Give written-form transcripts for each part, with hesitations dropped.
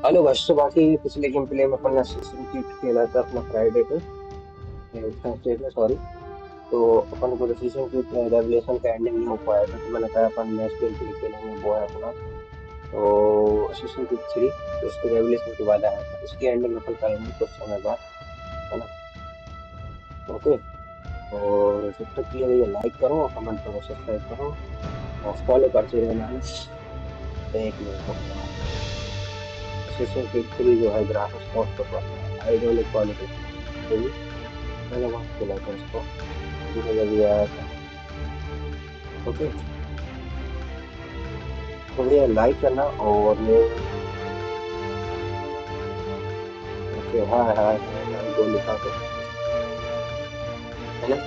Hello बस, तो बाकी पिछले गेम प्ले में अपन असिस्टेंट की खेला था अपना फ्राइडे पे, थर्सडे पे सॉरी। तो अपन को डिसीजन की रेवलेशन का एंडिंग नहीं हो पाया था, तो मैंने कहा अपन नेक्स्ट गेम प्ले खेलेंगे, वो है अपना तो असिस्टेंट की 3। तो उसके रेवलेशन के बाद आया था, उसकी एंडिंग अपन करेंगे कुछ समय बाद, है ना। ओके, और जब तक के लिए भैया लाइक करो, कमेंट करो, सब्सक्राइब करो और फॉलो करते रहना है। एक मिनट रुकना। असिस्टेंट की 3 जो है ग्राफिक्स बहुत पसंद है, हाइड्रोलिक क्वालिटी है। मैंने वहाँ खेला था इसको, मुझे जब ये आया था। ओके, तो भैया लाइक करना और ओके, हाय हाय हाय हाय दो लिखा तो, है ना।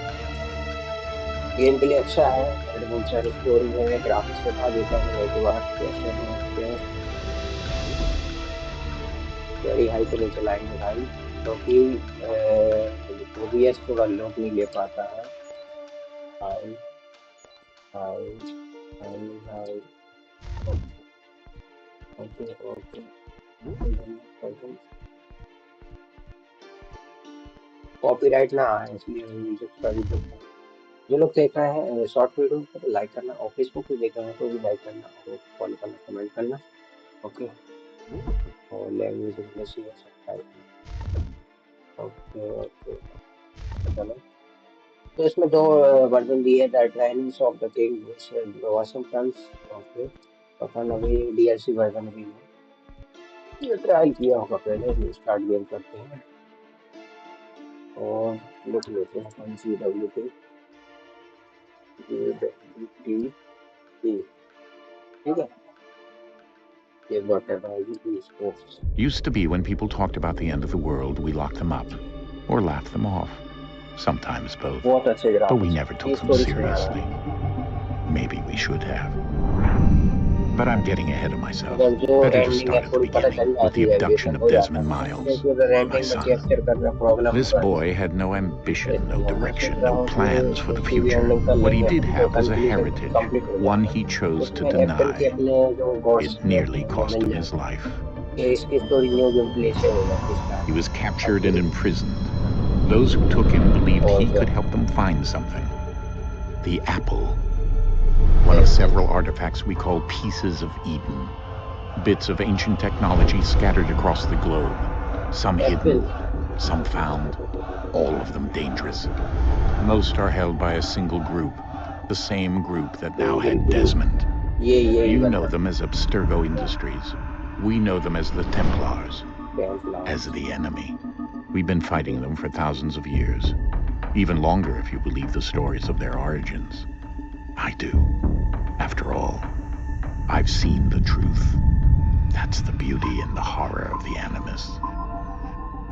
गेम प्ले अच्छा है, एडवेंचर स्टोरी है, ग्राफिक्स बता देता है एक बार कैसे हैं, वेरी हाई पे नहीं चलाएंगे भाई, क्योंकि ओबीएस थोड़ा लोड नहीं ले पाता है। High high high high, okay okay, copyright ना आए इसलिए म्यूजिक का भी देखना है। जो लोग देख रहे हैं शॉर्ट वीडियो को लाइक करना, और फेसबुक पे देख रहे हैं तो भी लाइक करना और फॉलो करना, कमेंट करना। ओके, और लैंग्वेज इंग्लिश ही है, सबटाइटल। ओके ओके, चलो। तो इसमें दो वर्जन दिए the trials of the king Washington. Okay, अपन अभी डीएलसी वर्जन भी है, ये ट्रायल किया होगा पहले, स्टार्ट गेम करते हैं और लिख लेते हैं अपन CWT ठीक है। ये बटन आएगी sports. Used to be when people talked about the end of the world, we locked them up or laughed them off. Sometimes both. बहुत अच्छे But we ग्राफिक्स, never ये took them स्टोरी सुना रहा seriously. Maybe we should have. But I'm getting ahead of myself. मतलब जो Better to ending है start at the थोड़ी पता beginning चल with जाती the है, abduction बेशक of हो जाता Desmond है, Miles, क्योंकि उधर my एंडिंग में son. कैप्चर करना प्रॉब्लम This होगा। boy had no तो ambition, no इसलिए मैं सोच direction, रहा no हूँ plans for कि the इसकी भी future. एंडिंग कर What he लेंगे, did तो have was a conclusion heritage, complete हो one जाएगा। he chose to उसमें एप्पल के deny. अपने जो गॉड्स It हैं nearly वो cost मिल him his जाते life. हैं, कि इसकी स्टोरी न्यू गेम प्ले से हो जाती है He was start captured and actually. imprisoned. Those who took him believed और he क्या, could help them find something. The apple. One of several artifacts we call pieces of Eden. Bits of ancient technology scattered across the globe. Some hidden, Apple some found, all of them dangerous. Most are held by a single group, the same group that now single had group, Desmond. ये You know बंदा them as Abstergo Industries. We know them as the Templars, as Templars. the enemy. We've been fighting them for thousands of years. Even longer if you believe the stories of their origins. I do. After all, I've seen the truth. That's the beauty and the horror of the Animus.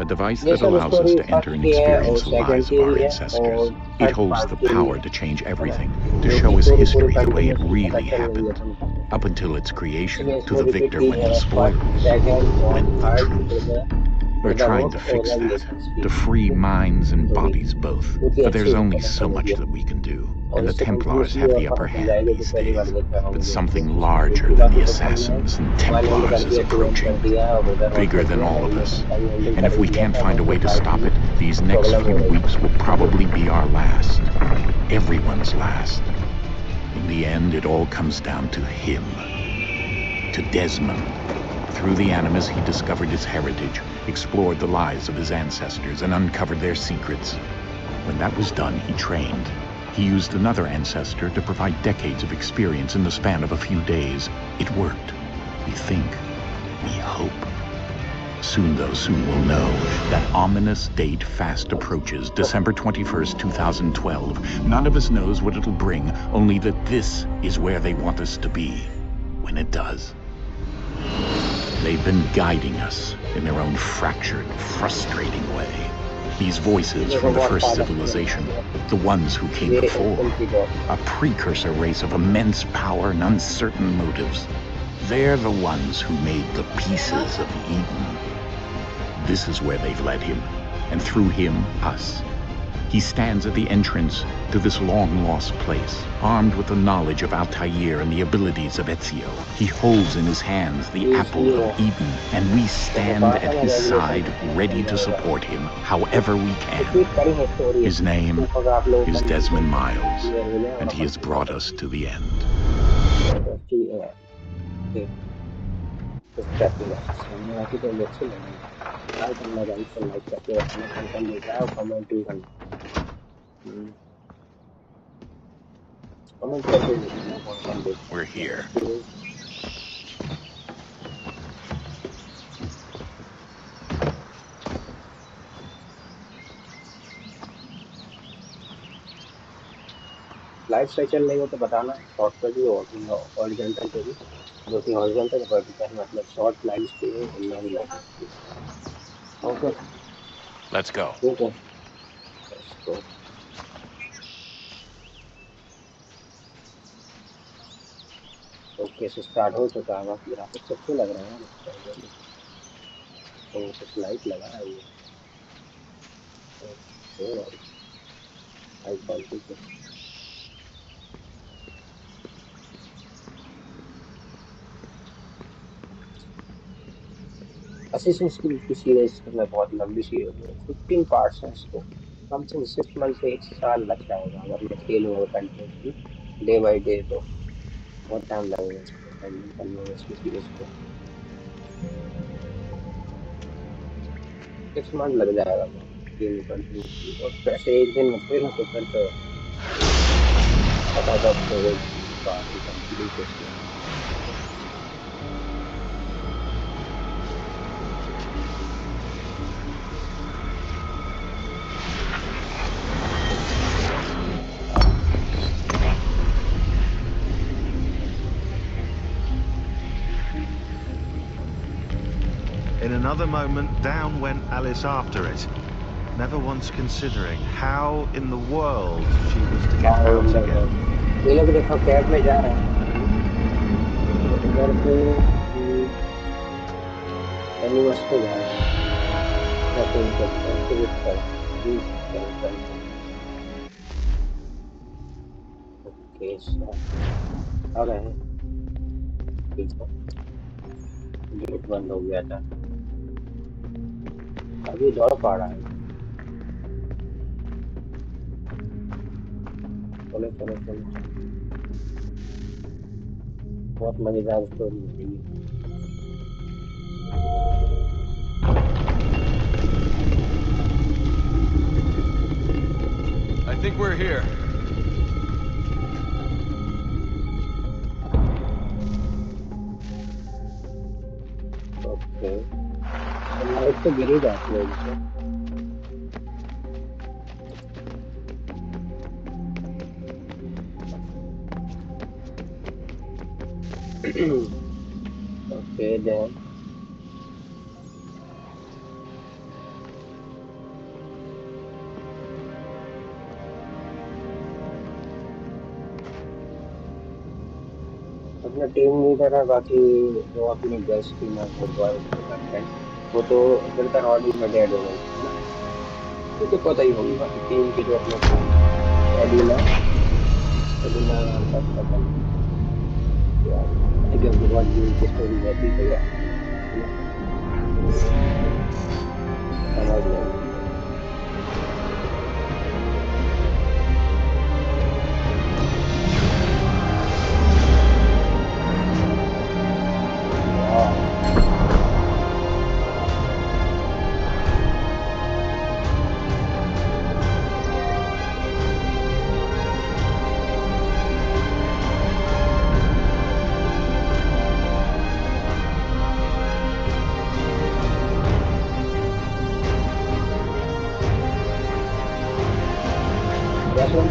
A device ये that सब allows us story to enter first and की है और experience the second lives की of our भी है ancestors. और It third holds part the की भी power है, to change है ना। everything, to जो show कि us स्टोरी पूरी history the way it continuously पता really चल रही है happened, अपन को, up until its creation, इसलिए to इसमें the रिपीट victor की when है the फर्स्ट spoils सेकंड और win the third truth. For We're the trying to रोक और fix that, रेवलेशंस की to free minds and story, bodies both. क्योंकि But अच्छी there's only पता so चल रही much है that we can do, और and the इससे Templars कंटिन्यूसली have और the upper पता चल hand जाएगा जो these पहली बार days. देख रहा होगा But गेम प्ले। something क्योंकि larger than बाकी the तो हमने assassins and one and Templars is करके टू एंड कर approaching, दिया और उधर वन bigger कर than दिया, all of us. रेवलेशन का भी एंडिंग And कर if ही we दिया can't था, find a बस way ये to पार्ट stop की it, these next प्रॉब्लम हो few रही weeks will थी। probably be our last. Everyone's last. In the end, it all comes down to him. To Desmond. Through the Animus, he discovered his heritage, explored the lives of his ancestors, and uncovered their secrets. When that was done, he trained. He used another ancestor to provide decades of experience in the span of a few days. It worked. We think. We hope. Soon, though, soon we'll know. That ominous date fast approaches, December 21st, 2012. None of us knows what it'll bring, only that this is where they want us to be when it does. They've been guiding us in their own fractured, frustrating way. These voices from the first civilization, the ones who came before, a precursor race of immense power and uncertain motives. They're the ones who made the pieces of Eden. This is where they've led him, and through him, us. He stands at the entrance to this long-lost place, armed with the knowledge of Altair and the abilities of Ezio. He holds in his hands the apple of Eden, and we stand at his side, ready to support him however we can. His name is Desmond Miles, and he has brought us to the end. We're here. Life सही चल रही हो तो बताना, short पे भी और horizontal पे भी, जो कि हॉरिजॉन्टल वर्टिकल मतलब शॉर्ट लाइन्स पे है और लॉन्ग लाइन्स पे। Okay, Let's go. ठीक है, लेट्स गो। ओके, से स्टार्ट हो चुका है। बाकी ग्राफिक्स अच्छे लग रहे हैं, तो कुछ लाइट लगा है ये हाई क्वालिटी पे। असिस्टेंस की सीरीज में बहुत लंबी सीरीज है, 15 पार्ट्स हैं इसको। कम से कम 6 मंथ से 1 साल लग जाएगा अगर मैं खेलूंगा कंटिन्यूसली डे बाई डे, तो बहुत टाइम लगेगा इसको हैंडल करने में, इसकी सीरीज को 6 मंथ लग जाएगा मैं गेम कंटिन्यूसली। और पैसे एक दिन में खेलूं तो फिर तो फटाफट से वो पार्टी कंप्लीट इसमें। In another moment, down went Alice after it, never once considering how in the world she was to get out again. ये लोग देखो कैब में जा रहे हैं इधर पे, एनिमल्स पे जा रहे हैं, ओके आ रहे हैं। ठीक है, गेट बंद हो गया था, अभी दौड़ पा रहा है। चलो चलो चलो, बहुत मजेदार स्टोरी है ये। I think we're here. Okay, light तो गिर ही जाती है इसे। ओके देन अपना टीम लीडर है, बाकी जो अपनी गर्ल्स टीम है वो बॉयज गर्लफ्रेंड, वो तो इधर का रॉडी में डेड हो गई है ना, वो तो पता ही होगी। बाकी टीम की जो अपने एलिना एलिना नाम का पता नहीं यार, क्योंकि बहुत टीम की स्टोरी रहती है यार, समझ गए।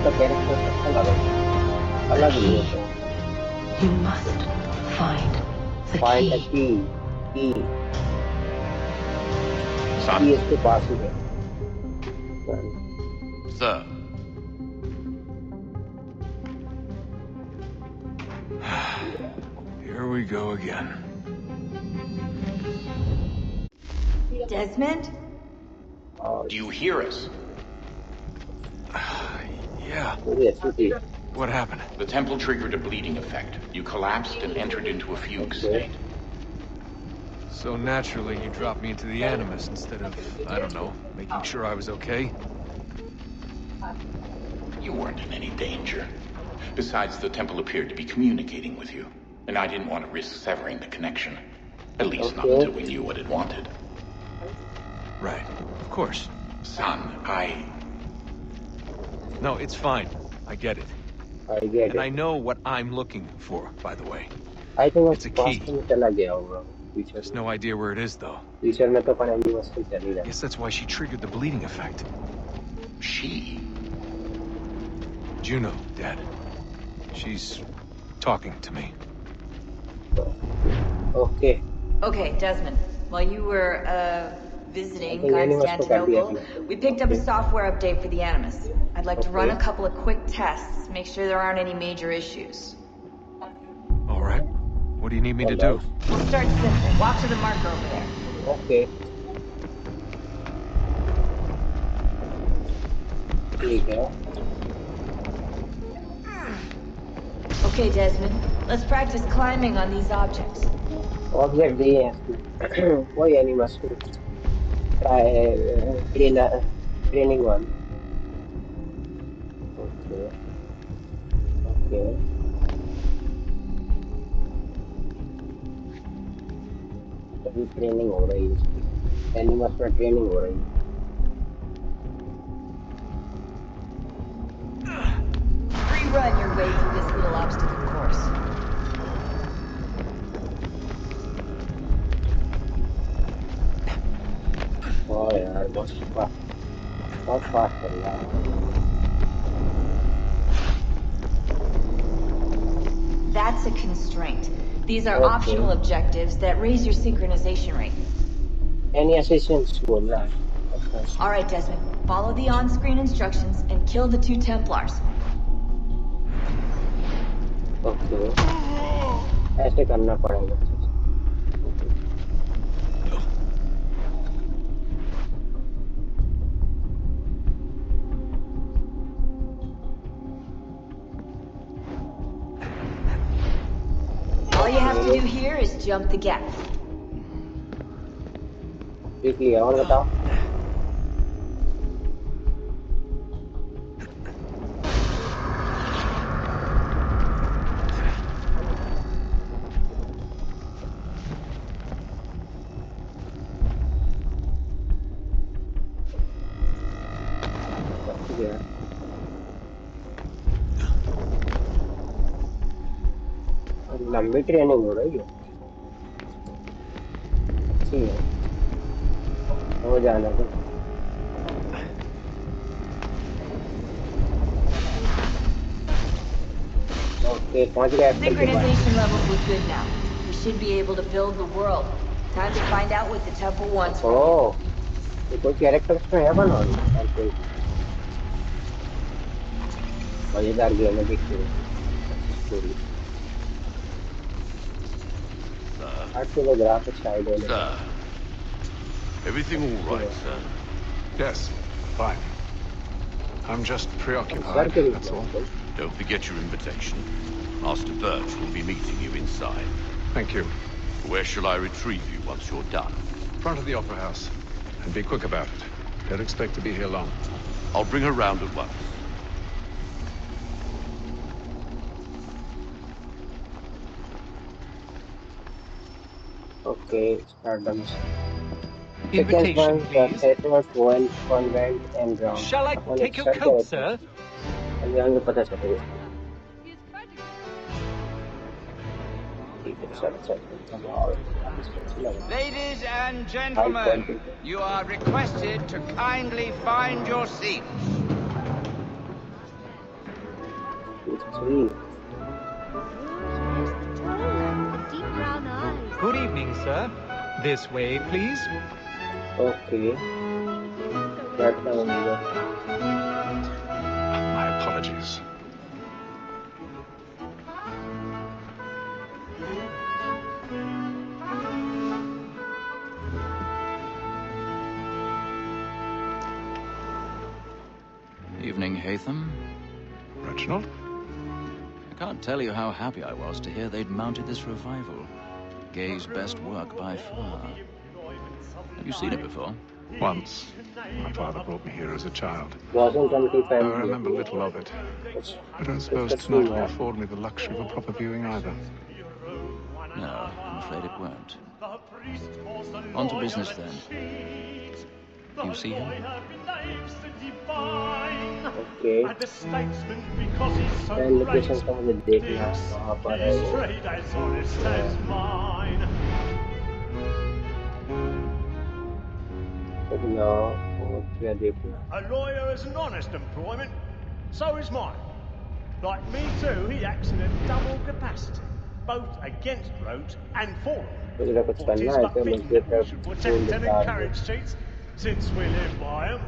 का कैरेक्टर अच्छा लगा, अलग ही है। You must find the Find a key. key. He Son, is to pass it. Sir. Here we go again. Desmond? do you hear us? Yeah. Yes, it is. What happened? The temple triggered a bleeding effect. You collapsed and entered into a fugue state. So naturally, you dropped me into the Animus instead of, I don't know, making sure I was okay? You weren't in any danger. Besides, the temple appeared to be communicating with you, and I didn't want to risk severing the connection. At least not until we knew what it wanted. Right. Of course. Son, No, it's fine. I get it. I get And I it. know what I'm looking for, by the way. I think It's a उसके पास key. में चला गया होगा future Just में. no idea where it is, though. Future में तो अपन एनिमस से चल ही रहा. Guess that's why she triggered the bleeding effect. she? Juno, Dad. She's talking to me. Okay. Okay, Desmond. While you were, I visiting think animus को कर दिया Constantinople, अपने. we picked up a software update for the Animus. I'd like to run a Okay. couple of quick tests, make sure there aren't any major issues. All right. What do you need me to do? Alright. We'll start simple. Walk to the marker over there. Okay. ठीक है. Okay, Desmond. Let's practice climbing on these objects. Object दिए हैं इसमें. वही एनिमस को. Training one. Okay. Okay. अभी training हो रही है इसकी. एनिमस में ट्रेनिंग हो रही है. Rerun your way through this little obstacle course. ओह यार बहुत फास्ट कर रहा है. That's a constraint. These are Okay. optional objectives that raise your synchronization rate. Any assistance बोल रहा है. अच्छा. All right, Desmond. Follow the on-screen instructions and kill the 2 Templars. Okay. ऐसे करना पड़ेगा. All you have to do here is jump the gap. देख लिया और बताओ. गया. लंबी ट्रेनिंग हो रही है. ठीक है. हो जाना तो. ओके पहुंच गया एप्पल के पास. Synchronization levels look good now. We should be able to build the world. Time to find out what the temple wants from you. ओह ये कोई कैरेक्टर्स में है बनाना और कोई मजेदार गेम है. देखते हैं स्टोरी. आठ किलो ग्राफिक्स साइड है. Sir. Everything all right, sir? Yes, fine. I'm just sir preoccupied, के that's all. लिए. Don't forget your invitation. Master Birch will be meeting you inside. Thank you. Where shall I retrieve you once you're done? Front of the Opera House. And be quick about it. Don't expect to be here long. I'll bring her round at once. Okay start the mission. Invitation, please. Convent and ground. Shall I upon take your sir coat, के sir? हम जाएंगे पता चलेगा. ठीक है sir Ladies and gentlemen, you are requested to kindly find your seats. Deep brown eyes. Good evening, sir. This way, please. Okay, that's the My apologies. Evening, Hatham. Reginald? I can't tell you how happy I was to hear they'd mounted this revival. Gay's best work by far. Have you seen it before? Once. My father brought me here as a child. wasn't until I time remember little of it. I don't suppose it's tonight will afford me the luxury of a proper viewing either. No, I'm afraid it won't. On to business then. Do you see him? Okay, मैं location का मुझे देखना है कहाँ पर है वो ना और क्या देखूँ A lawyer is an honest employment. So is mine. Like me too, he acts in a double capacity, both against roads and for them. कुछ ना कुछ करना है तो मुझे We should protect and encourage cheats, since we live by them.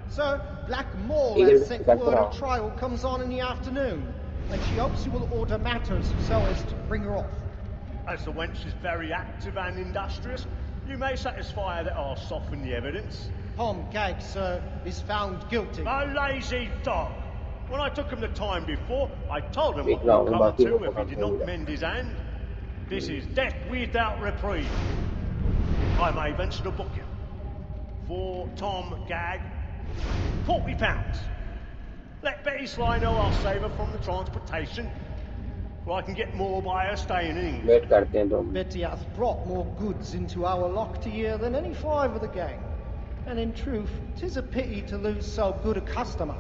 Sir, Blackmore Eagle has sent back word around. a trial comes on in the afternoon, and she hopes you will order matters so as to bring her off. As the wench is very active and industrious, you may satisfy her that I'll soften the evidence. Tom Gag, sir, is found guilty. A lazy dog! When I took him the time before, I told him what No, would come but to you if he did not don't. mend his hand. This is death without reprieve. I may venture to book him. For Tom Gag, £40. Let Betty Sly know I'll save her from the transportation, or I can get more by her staying in England. Wait करते हैं 2 minute Betty hath brought more goods into our lock year than any 5 of the gang. And in truth, 'tis a pity to lose so good a customer.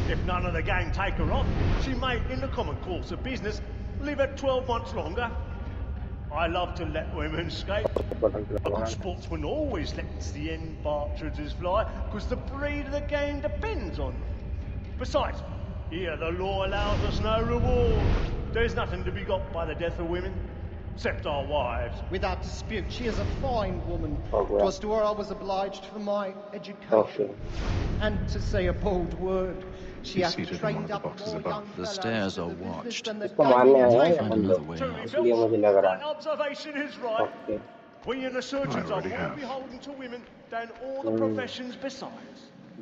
If none of the gang take her off, she may, in the common course of business, live at 12 months longer. I love to let women escape. Button A good sportsman always lets the end partridges fly, because the breed of the game depends on them. Besides, here the law allows us no reward. There's nothing to be got by the death of women, except our wives. Without dispute, she is a fine woman. Okay. 'Twas to her I was obliged for my education. Okay. And to say a bold word, she Be hath seated in one trained of the up boxes more above. young The fellows stairs to are the business watched. than the इसको मारने gang आया है is या Find हम another लोग way Truly, out. इसलिए मुझे लग रहा my है observation is right. Okay We in the surgeons I are already more have. beholden to women than all the professions besides.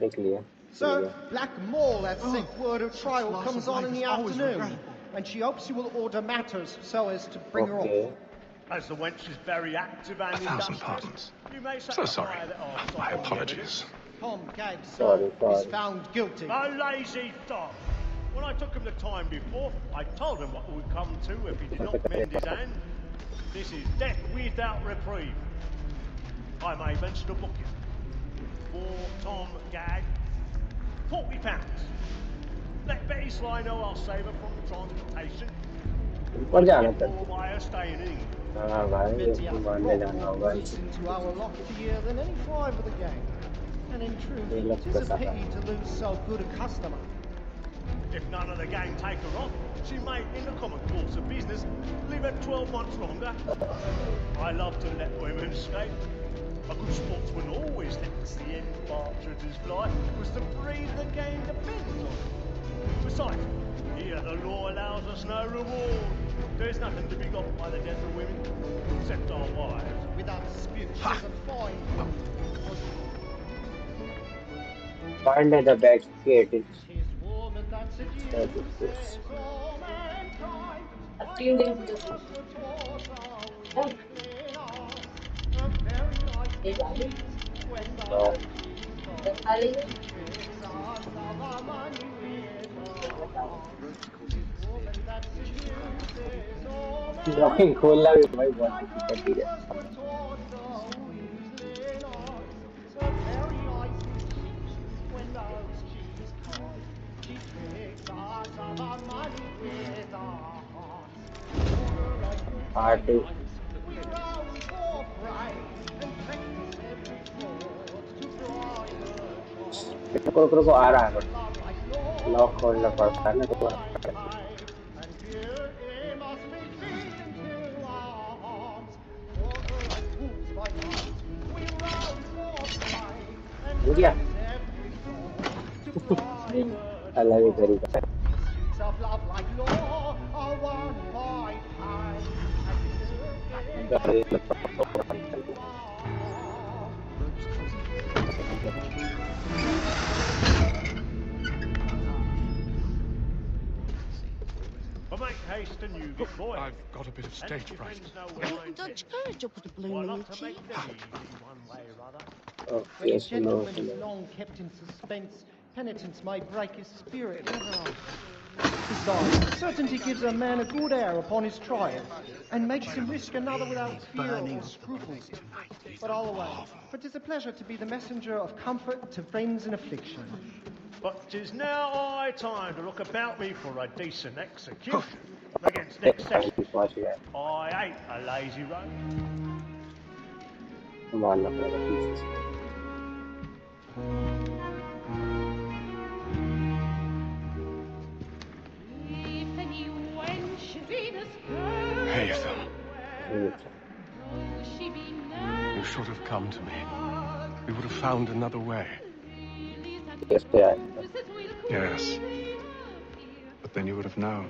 देख लिया Sir, Blackmore hath sent word of trial comes on in the afternoon, and she hopes you will order matters so as to bring her okay off. As the wench is very active and 1,000 industrious, pardons. you may So satisfy sorry. that I'll soften My the apologies. Tom Gag, Sorry, sir, sorry. is found guilty. A lazy dog. When I took him the time before, I told him what would come to if he did not mend his hand. This is death without reprieve. I may venture to book him. For Tom Gag, £40. Let Betty Sly know I'll save her from the transportation. ऊपर जाना था Or by her staying in England. हाँ भाई Betty इसको hath मारने brought जाना more होगा goods into our lock year than any 5 of the gang. And in truth, ये लग 'tis a पता है pity to lose so good a customer. If none of the gang take her off, she may, in the common course of business, live at 12 months longer. I love to let women escape. A good sportsman always lets the end partridges fly, because the breed of the game depends on it. Besides, here the law allows us no reward. There's nothing to be got by the death of women, except our wives. Without dispute, she is a fine woman. find the back gate it's His woman that seduces this all mankind. A few days ago. A very nice Hey, Bobby. when no The Kali. Drawing खोलना भी भाई बहुत दिक्कत है artist रुको आ रहा है lock खोलना पड़ता है ना तो Yeah. I love it very much. Of love like law are won by time. But make haste and you get boy. I've got a bit of stage fright. Dutch courage will put a bloom in your cheek. Oh, When a yes, hello, gentleman is hello. long kept in suspense, penitence may break his spirit. Besides, certainty gives a man a good air upon his trial, and makes him risk another without fear or scruples. But I'll away, for 'tis a pleasure to be the messenger of comfort to friends in affliction. But 'tis now high time to look about me for a decent execution against next session. I ain't a lazy rogue. मारना पड़ेगा पीछे से. Hey, Ethel. You should have come to me. We would have found another way. Yes, yeah. Yes. But then you would have known.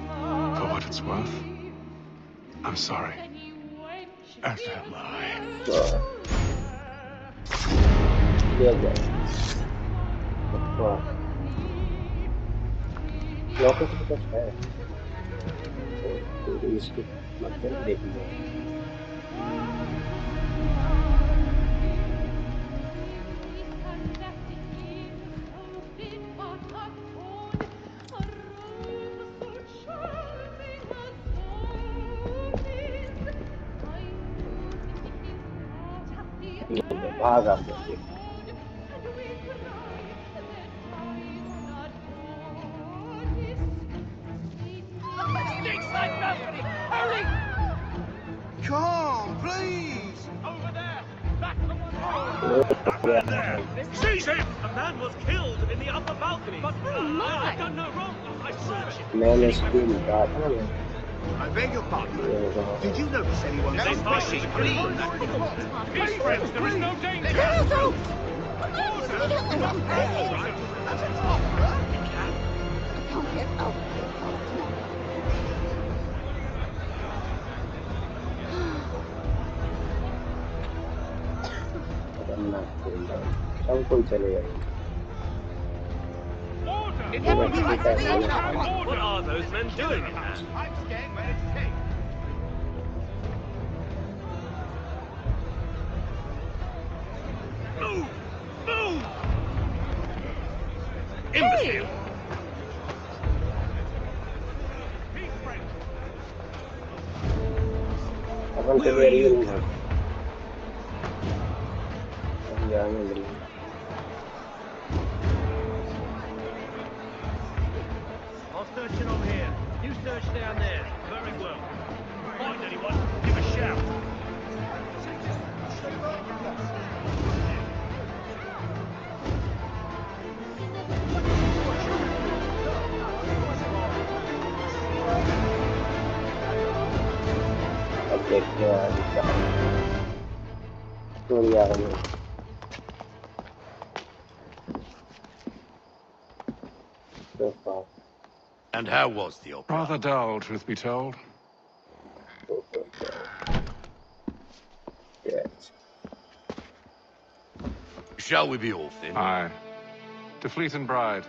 For what it's worth, I'm sorry. As am I. Yeah. Wow. Locker to the fair. तो इसके मतलब देखेंगे. भाग आप देखिए. Hurry! Come, please! Over there! Back to one There! Seize him! A man was killed in the upper balcony. But I've done no wrong. I searched him. Man is still back. I beg your pardon. Did you notice anyone fishing clean? His friends, there is no danger. सब कोई चलेगा. What are those men doing in there? I'm staying where it's safe. Move! Move! Imbecile! अपन तो Where are you नहीं going? जाने लगे. I'll search it on here. You search down there. Very well. Find anyone, give a shout. अब देखते हैं आगे क्या story आ रही है. So far. And how was the opera? Rather dull, truth be told. Yes. Shall we be off then? Aye. To Fleet and Bride.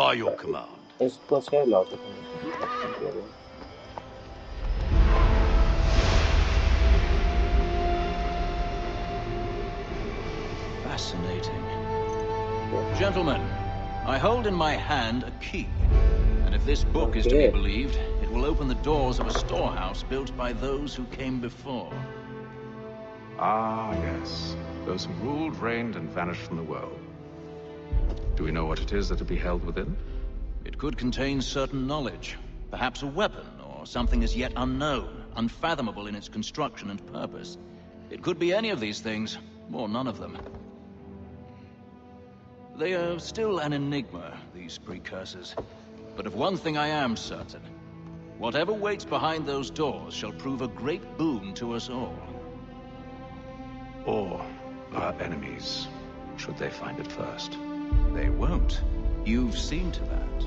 By your command. इसको से lock Fascinating. Gentlemen, I hold in my hand a key. And if this book is to be believed, it will open the doors of a storehouse built by those who came before. Ah, yes. Those who ruled, reigned, and vanished from the world. Do we know what it is that will be held within? It could contain certain knowledge. Perhaps a weapon, or something as yet unknown, unfathomable in its construction and purpose. It could be any of these things, or none of them. They are still an enigma, these precursors. But of one thing I am certain. Whatever waits behind those doors shall prove a great boon to us all. Or our enemies, should they find it first. They won't. You've seen to that.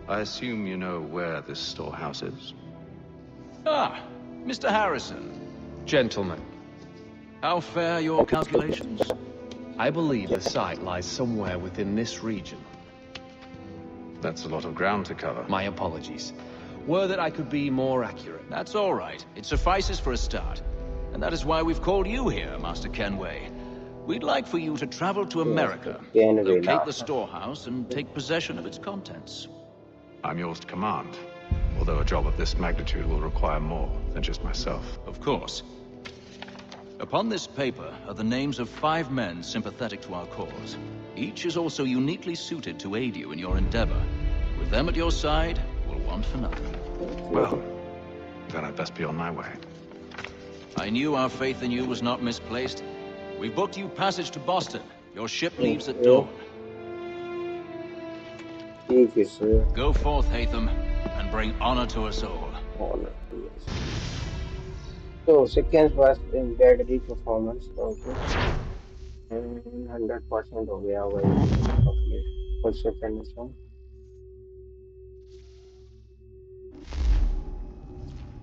I assume you know where this storehouse is? Ah, Mr. Harrison. Gentlemen, How fare your calculations? I believe the site lies somewhere within this region. That's a lot of ground to cover. My apologies. Were that I could be more accurate. That's all right. It suffices for a start. And that is why we've called you here, Master Kenway. We'd like for you to travel to America, locate the storehouse, and take possession of its contents. I'm yours to command, although a job of this magnitude will require more than just myself. Of course. Upon this paper are the names of 5 men sympathetic to our cause. Each is also uniquely suited to aid you in your endeavor. With them at your side, we'll want for nothing. Well, then I'd best be on my way. I knew our faith in you was not misplaced. We've booked you passage to Boston. Your ship leaves at dawn. Thank you, sir. Go forth, Hatham, and bring honor to us all. Honor, yes. So, seconds was embedded performance. Okay. 100% हो गया वही. Okay. For second one.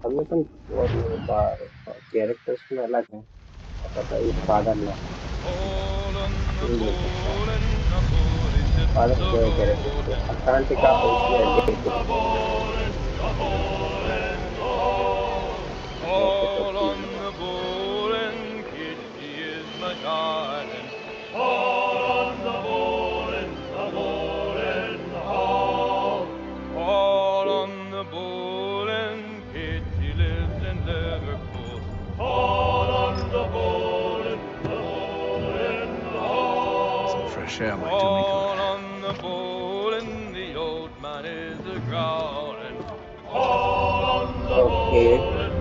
हमें तो characters में अलग है. पता है फादर ना. फादर को character. Atlantica All on the bowling, Kitty is my darling. All on the bowling, hall. All on the bowling, Kitty lives in Liverpool. All on the bowling, hall. Some fresh air might do me good. All on the bowling, the old man is a growling. All on the bowling.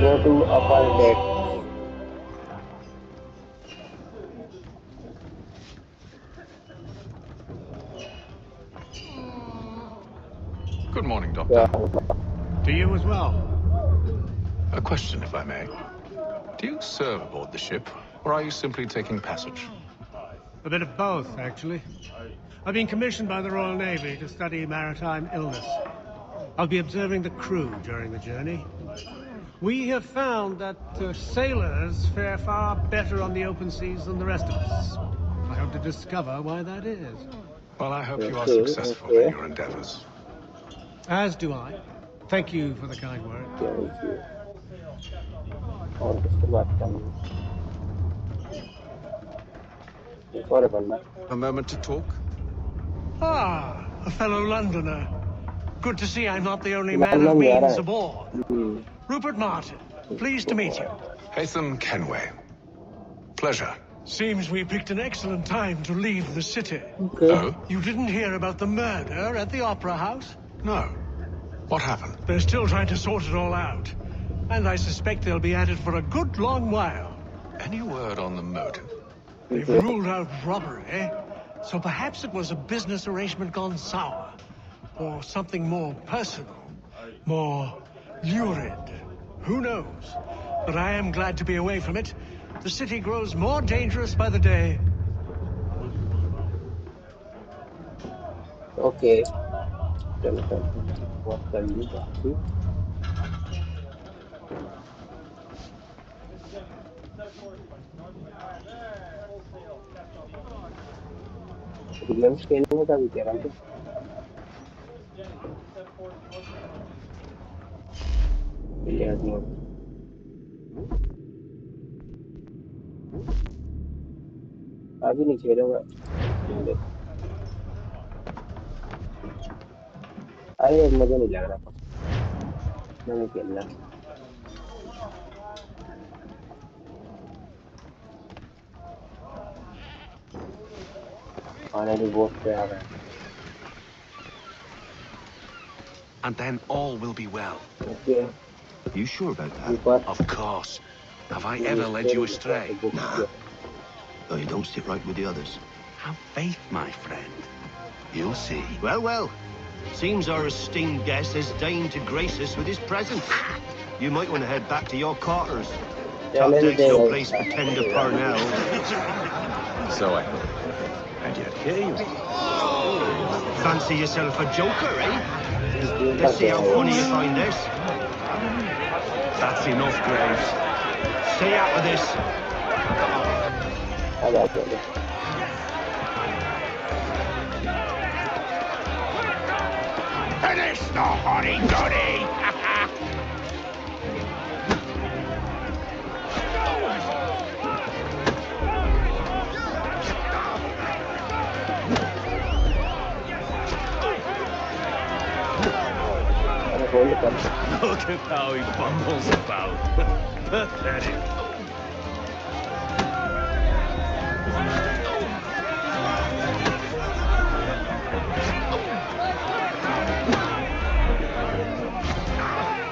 Go to upper deck. Good morning, Doctor. To you as well. A question, if I may. Do you serve aboard the ship, or are you simply taking passage? A bit of both, actually. I've been commissioned by the Royal Navy to study maritime illness. I'll be observing the crew during the journey. We have found that sailors fare far better on the open seas than the rest of us. I hope to discover why that is. Well, I hope you are successful in your endeavors. As do I. Thank you for the kind word. Thank you. और किससे बात करनी? एक और बंदा. A moment to talk? Ah, a fellow Londoner. Good to see I'm not the only man of means aboard. Rupert Martin, pleased to meet you. Hatham Kenway. Pleasure. Seems we picked an excellent time to leave the city. Oh? You didn't hear about the murder at the Opera House? No. What happened? They're still trying to sort it all out. And I suspect they'll be at it for a good long while. Any word on the motive? They've ruled out robbery, so perhaps it was a business arrangement gone sour. Or something more personal, more lurid. Who knows? But I am glad to be away from it. The city grows more dangerous by the day. Okay. What can you do? Williams खेलने का भी कह रहा हूँ. अभी नहीं खेलूंगा. अरे मुझे नहीं लग रहा. मैंने खेलना. आने की वोट पे आ गए. And then all will be well. Okay. You sure about that? Of course. Have I ever led you astray? Nah. Oh, you don't sit right with the others. Have faith, my friend. You'll see. Well, well. Seems our esteemed guest has deigned to grace us with his presence. You might want to head back to your quarters. Tough takes no place for tender Parnell. So I heard. And yet here you are. Fancy yourself a joker, eh? Let's see how funny you find this. That's enough, Graves. Stay out of this. Finish the hotty-toddy! Look at how he bumbles about. Pathetic.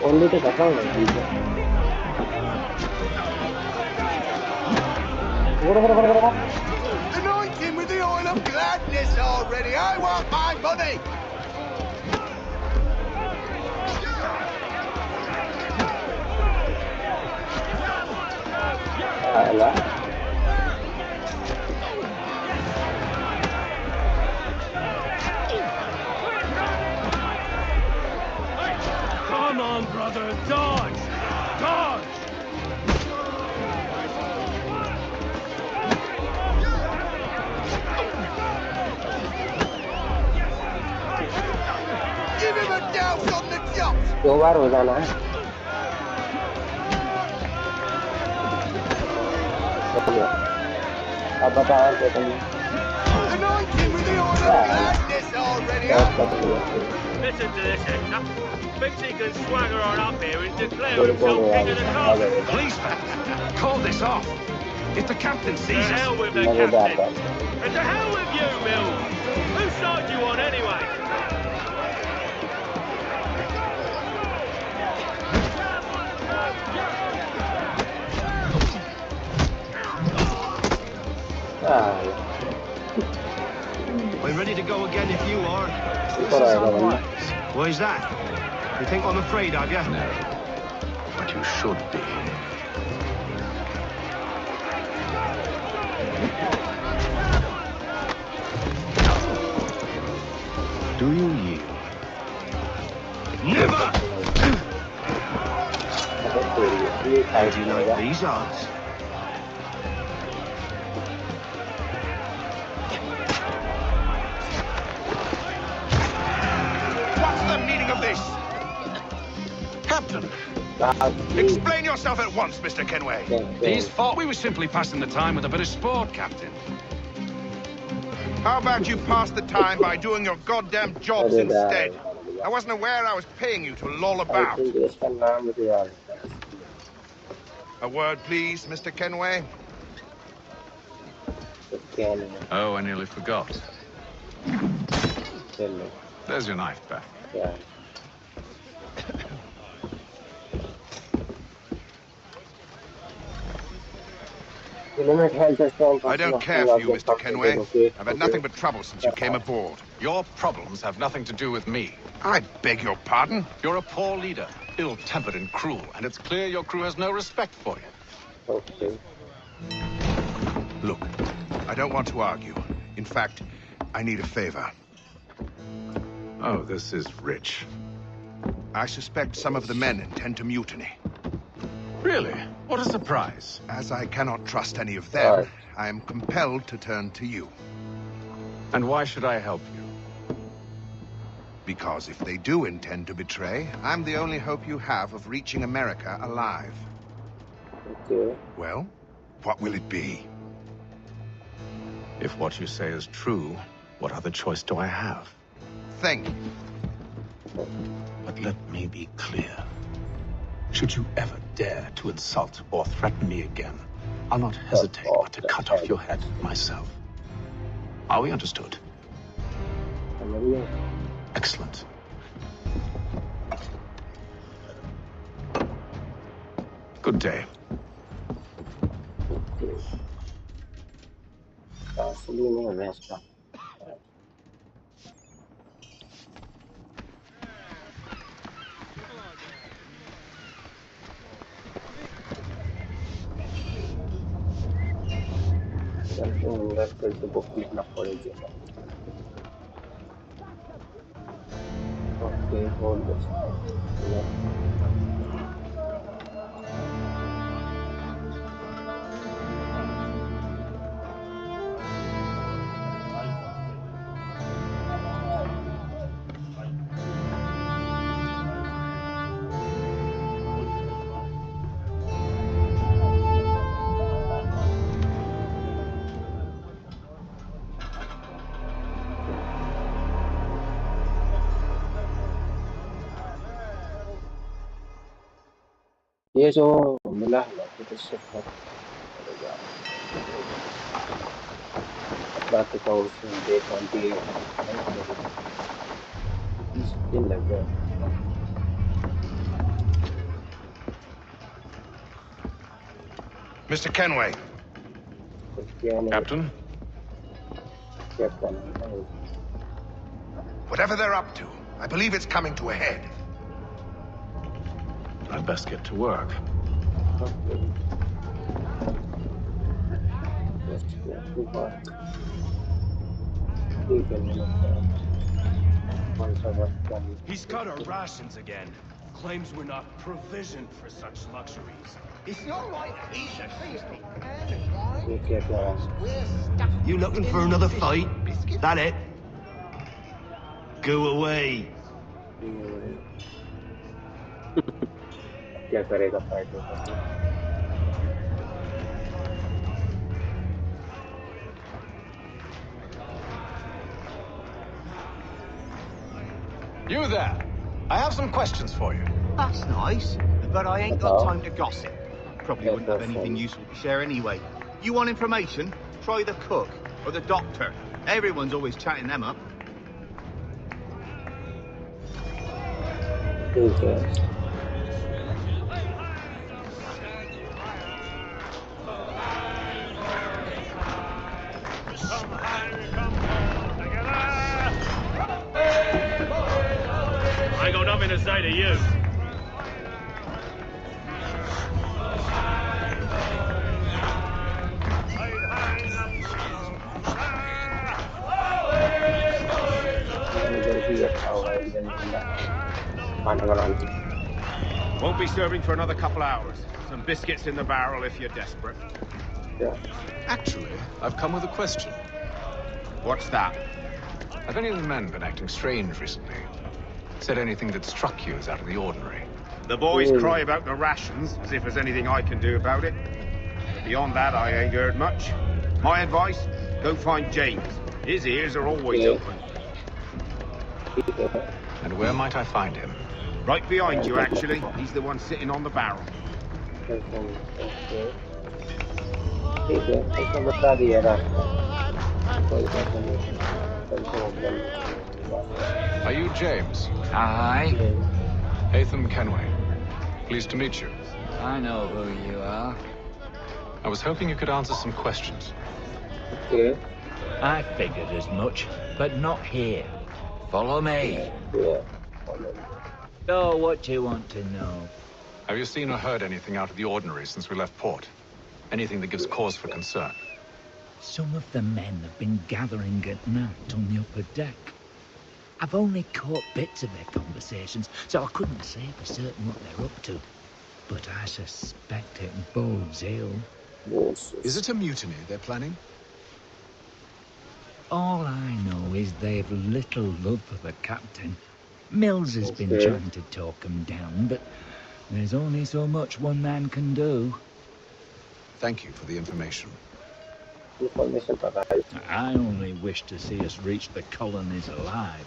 Only the second one. Anoint him with the oil of gladness already. I want my money. Come on, brother, dodge! Dodge! Give him a douse on the chops. 2 बार हो जाना है अब बताओ क्या करना Anoint him with the oil of gladness already. Listen to this, Hector. Thinks he can swagger on up here and declare himself king of the carpet. Policeman, call this off. If the captain To sees hell us... with the captain. And to hell with you, Mills. Whose side do you on anyway? I'm ready to go again if you are. This is unwise. Why is that? You think I'm afraid of you? No. But you should be. Do you yield? Never! How do you like these odds? What's the meaning of this? Captain! Explain yourself at once, Mr. Kenway. He's fault. We were simply passing the time with a bit of sport, Captain. How about you pass the time by doing your goddamn jobs instead? I wasn't aware I was paying you to loll about. A word, please, Mr. Kenway. Oh, I nearly forgot. There's your knife back. I don't care for you, Mr. Kenway. I've had nothing but trouble since you came aboard. Your problems have nothing to do with me. I beg your pardon? You're a poor leader, ill-tempered and cruel, and it's clear your crew has no respect for you. Look, I don't want to argue. In fact, I need a favor. Oh, this is rich. I suspect some of the men intend to mutiny. Really? What a surprise. As I cannot trust any of them, I am compelled to turn to you. And why should I help you? Because if they do intend to betray, I'm the only hope you have of reaching America alive. Well, what will it be? If what you say is true, what other choice do I have? Think. But let me be clear. Should you ever dare to insult or threaten me again, I'll not hesitate but to cut off your head myself. Are we understood? Excellent. Good day. फिर से book लिखना पड़ेगा। Okay hold this. ये जो मिला है ना तो इससे पड़ेगा बात का उसमें डे 28 20 दिन लग गया। Mr. Kenway. Captain? Whatever they're up to, I believe it's coming to a head. I'd best get to work. He's cut our rations again. Claims we're not provisioned for such luxuries. It's not like he's a feasting. You looking for another fight? That it? Go away. क्या करेगा fight में? You there. I have some questions for you. That's nice, but I ain't got time to gossip. Probably wouldn't have anything useful to share anyway. You want information? Try the cook or the doctor. Everyone's always chatting them up. Okay. I got nothing to say to you. Won't be serving for another couple hours. Some biscuits in the barrel if you're desperate. Yeah. Actually, I've come with a question. What's that? Have any of the men been acting strange recently? Said anything that struck you as out of the ordinary? The boys cry about the rations, as if there's anything I can do about it. Beyond that, I ain't heard much. My advice, go find James. His ears are always open. And where might I find him? Right behind you, actually. He's the one sitting on the barrel. Are you James? Aye. Hatham Kenway. Pleased to meet you. I know who you are. I was hoping you could answer some questions. Okay. I figured as much, but not here. Follow me. Yeah. So, what do you want to know? Have you seen or heard anything out of the ordinary since we left port? Anything that gives cause for concern? Some of the men have been gathering at night on the upper deck. I've only caught bits of their conversations, so I couldn't say for certain what they're up to. But I suspect it bodes ill. Is it a mutiny they're planning? All I know is they've little love for the captain. Mills has been trying to talk him down, but there's only so much one man can do. Thank you for the information. I only wish to see us reach the colonies alive.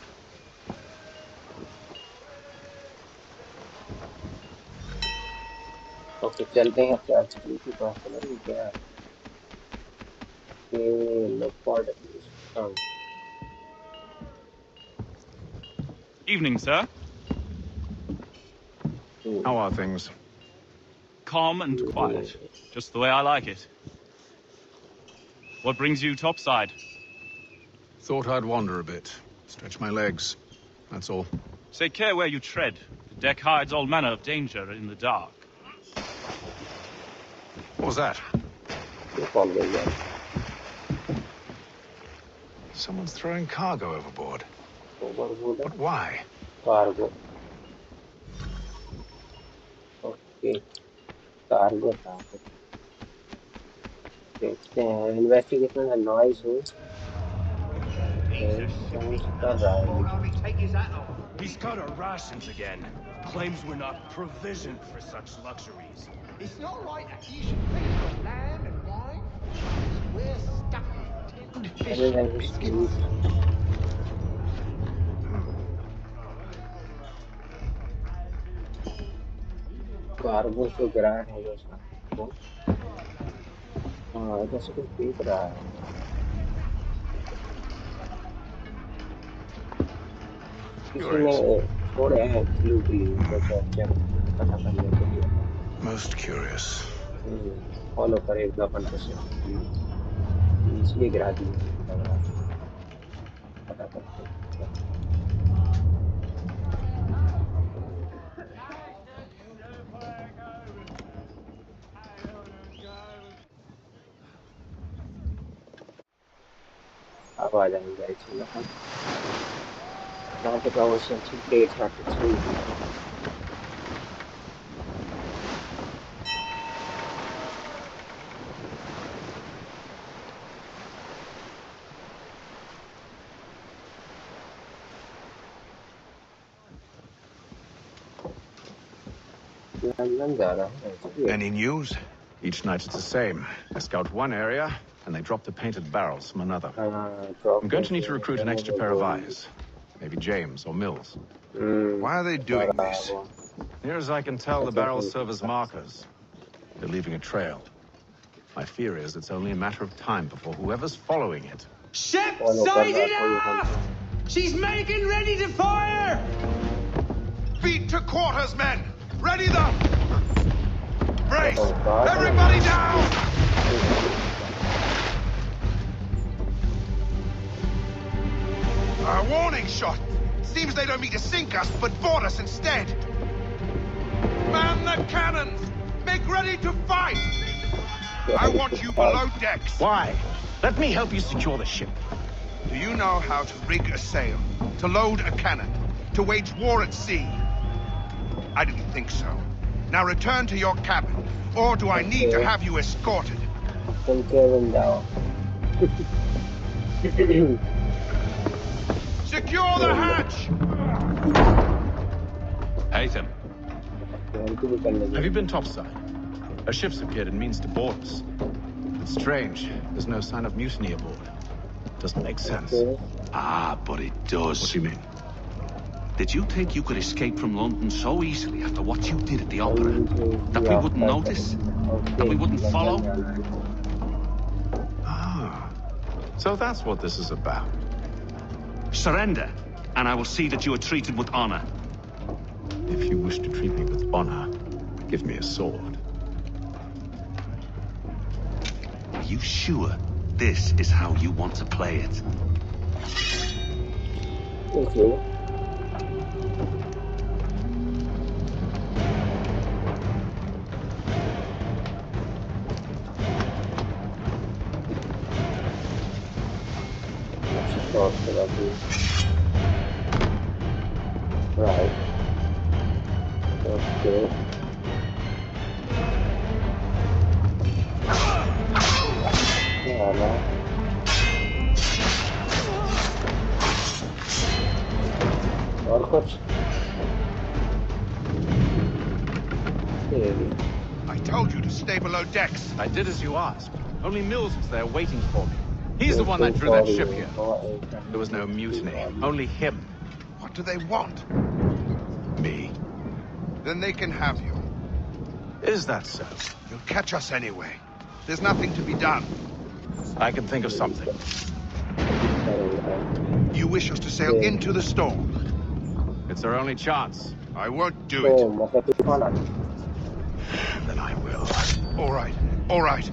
Okay चलते हैं क्या की बात करें क्या Evening, sir. How are things? Calm and quiet. Just the way I like it. What brings you topside? Thought I'd wander a bit. Stretch my legs. That's all. Take care where you tread. The deck hides all manner of danger in the dark. What was that? Someone's throwing cargo overboard. But why? Cargo. Okay. Cargo था कुछ. देखते हैं. Investigation है noise हो. Sense कर रहा है ये. He's cut our rations again. Claims we're not provisioned for such luxuries. It's not right that you should pay for land and wine. We're stuck with tinned fish and biscuits. Cargo से गिराया है जैसा. हाँ, जैसे कुछ देख रहा है. किसी ने छोड़े हैं क्लू के लिए जैसे चेक पता करने के लिए. Most curious. फॉलो करेगा अपन को से इसलिए गिरा दिए लग रहा है. पता करते हैं. अब आ जाएंगे actually upon. Now the conversation dates are to 3. Any news? Each night it's the same. I scout one area, and they drop the painted barrels from another. I'm going to need to recruit an extra pair of eyes. Maybe James or Mills. Why are they doing this? Near as I can tell, the barrels serve as markers. They're leaving a trail. My fear is it's only a matter of time before whoever's following it... Ship sighted aft! She's making ready to fire! Beat to quarters, men! Ready them! Brace! Everybody down! A warning shot! Seems they don't mean to sink us, but board us instead! Man the cannons! Make ready to fight! I want you below decks! Why? Let me help you secure the ship. Do you know how to rig a sail? To load a cannon? To wage war at sea? I didn't think so. Now return to your cabin, or do I need to have you escorted? Secure the hatch! Haytham. Have you been topside? A ship's appeared and means to board us. It's strange. There's no sign of mutiny aboard. Doesn't make sense. Ah, but it does. What do you mean? Did you think you could escape from London so easily after what you did at the opera? That we wouldn't notice? That we wouldn't follow? Ah, so that's what this is about. Surrender, and I will see that you are treated with honor. If you wish to treat me with honor, give me a sword. Are you sure this is how you want to play it? Okay. Right. Okay. Yeah, no. और कुछ? I told you to stay below decks. I did as you asked. Only Mills was there waiting for me. He's the one that drew that ship here. There was no mutiny, only him. What do they want? Me. Then they can have you. Is that so? You'll catch us anyway. There's nothing to be done. I can think of something. You wish us to sail into the storm? It's our only chance. I won't do it. Then I will. All right. All right.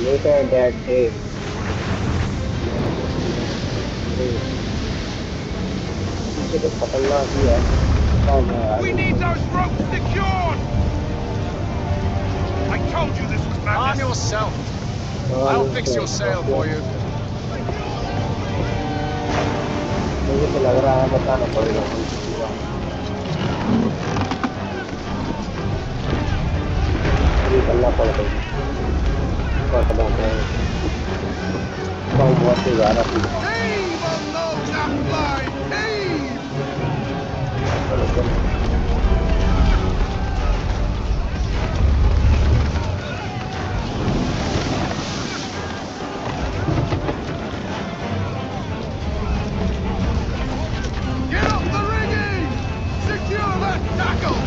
Later that day, ये तो खतरनाक ही है। कौन है यार We ये need तो? those ropes secured! I told you this was madness. Arm yourself. हाँ I'll fix your निश्चय sail ओके। for you. मुझे तो लग रहा है बताना पड़ेगा अपन को पूरा। अभी करना पड़ेगा। कट बात है। कम बहुत से ज़्यादा थी। Heave on those that fly! Heave! चलो चलो। Get up the rigging! Secure that tackle!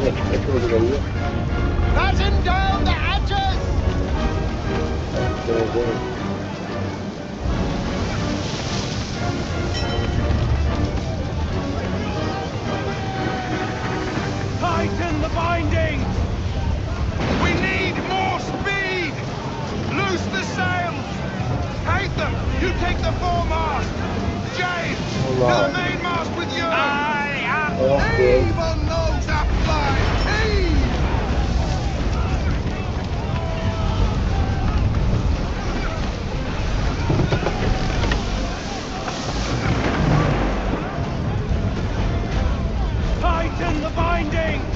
ये टूट गई है। Batten down the hatches! Okay. Tighten the bindings! We need more speed! Loose the sails! Haytham, you take the foremast! James, to the mainmast with you! Okay. Heave on those that fly! Heave! Tighten the bindings!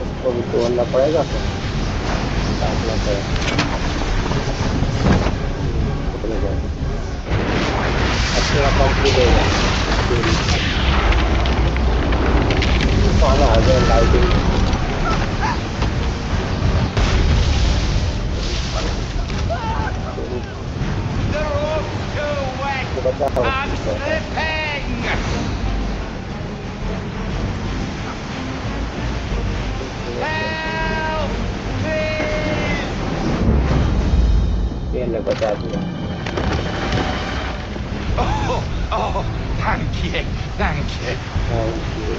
इसको भी तोड़ना पड़ेगा फिर। काटना पड़ेगा। अच्छा complete हो गया। पाना आ गया lighting. The rope's too wet! I'm slipping! Help! Please! ये ने बचा दिया। Oh, thank you. Thank you. Thank you.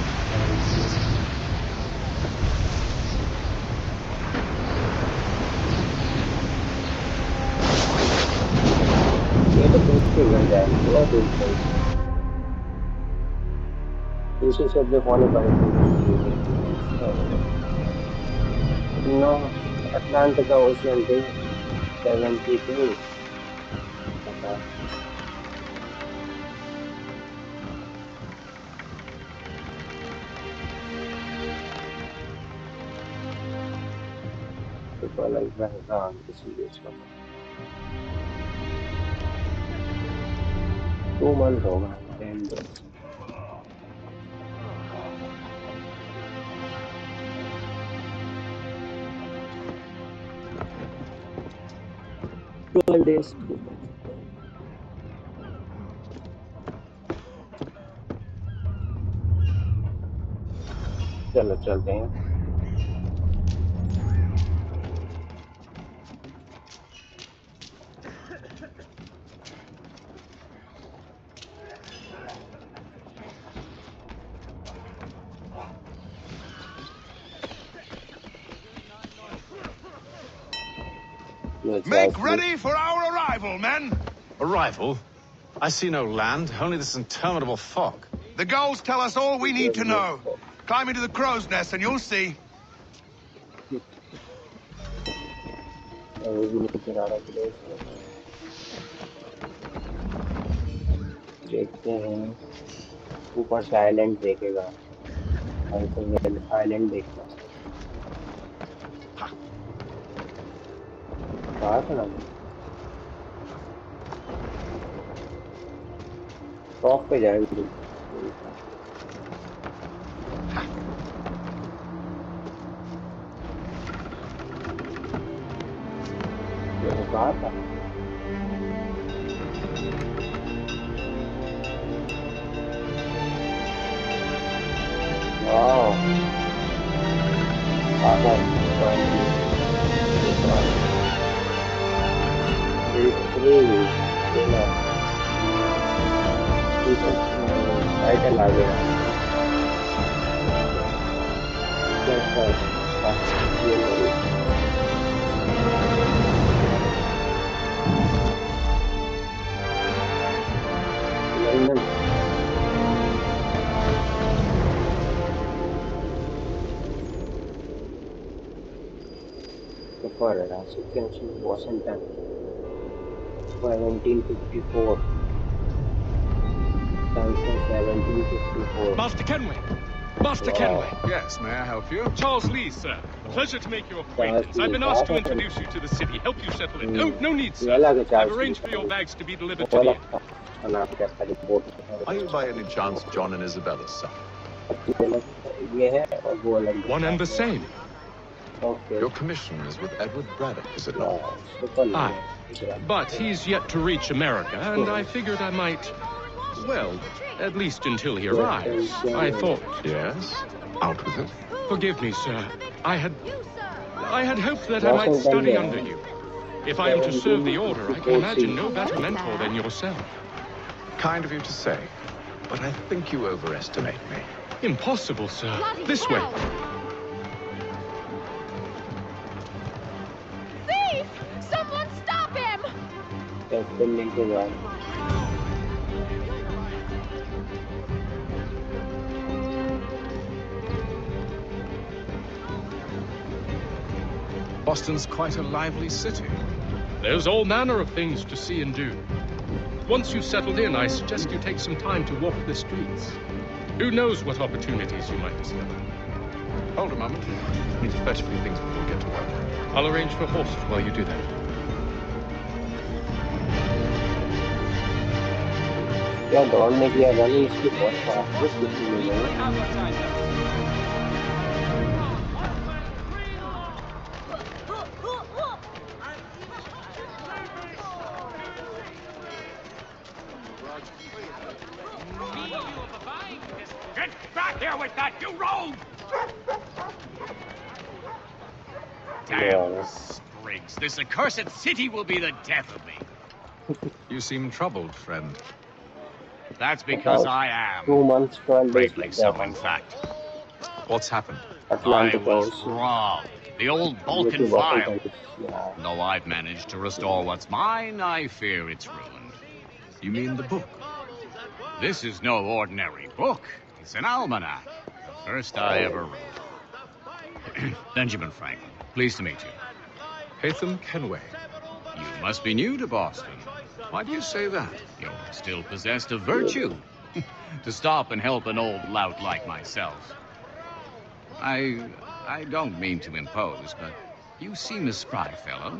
ये तो दूध से मिल जाएगा। पूरा दूध से। दूसरी शब्द पानी पड़ेगी। No, Atlantica Ocean Day 72. पता है। तो पहले रहेगा इसीलिए इसका 2 months होगा 10 days 12 days चलो चलते हैं Make ready for our arrival, men! Arrival? I see no land, only this interminable fog. The gulls tell us all we need to know. Climb into the crow's nest and you'll see. देखते हैं ऊपर से island देखेगा island देखना कहा था ना top पे जाएंगे देखो कहा था वाह कहा था टाइटल आ गया London for sequence Washington 1754 Samson 1754 Master Kenway! Master Kenway! Yes, may I help you? Charles Lee, sir. A pleasure to make your acquaintance. I've been asked to introduce you to the city, help you settle it. No need, sir. I've arranged for your bags to be delivered to the inn. Are you by any chance John and Isabella's son? One and the same. Your commission is with Edward Braddock, is it not? Aye. But he's yet to reach America, and I figured I might... Well, at least until he arrives. I thought... Yes? Out with it. Forgive me, sir. I had hoped that I might study under you. If I am to serve the Order, I can imagine no better mentor than yourself. Kind of you to say, but I think you overestimate me. Impossible, sir. This way. Thief! Someone stop him! Boston's quite a lively city. There's all manner of things to see and do. Once you've settled in, I suggest you take some time to walk the streets. Who knows what opportunities you might discover. Hold a moment. I need to fetch a few things before we get to work. I'll arrange for horses while you do that. क्या दौड़ने की आज़ादी इसकी बहुत fast मिल रही है Get back here with that, you rogue! Damn sprigs. This accursed city will be the death of me. You seem troubled, friend. That's because I am. 2 months, 12 days. Greatly so, in fact. What's happened? I was robbed. The old Balkan file. Though I've managed to restore what's mine, I fear it's ruined. You mean the book? This is no ordinary book. It's an almanac. The first I ever wrote. Benjamin Franklin, pleased to meet you. Haytham Kenway. You must be new to Boston. Why do you say that? You're still possessed of virtue. To stop and help an old lout like myself. I don't mean to impose, but you seem a spry fellow.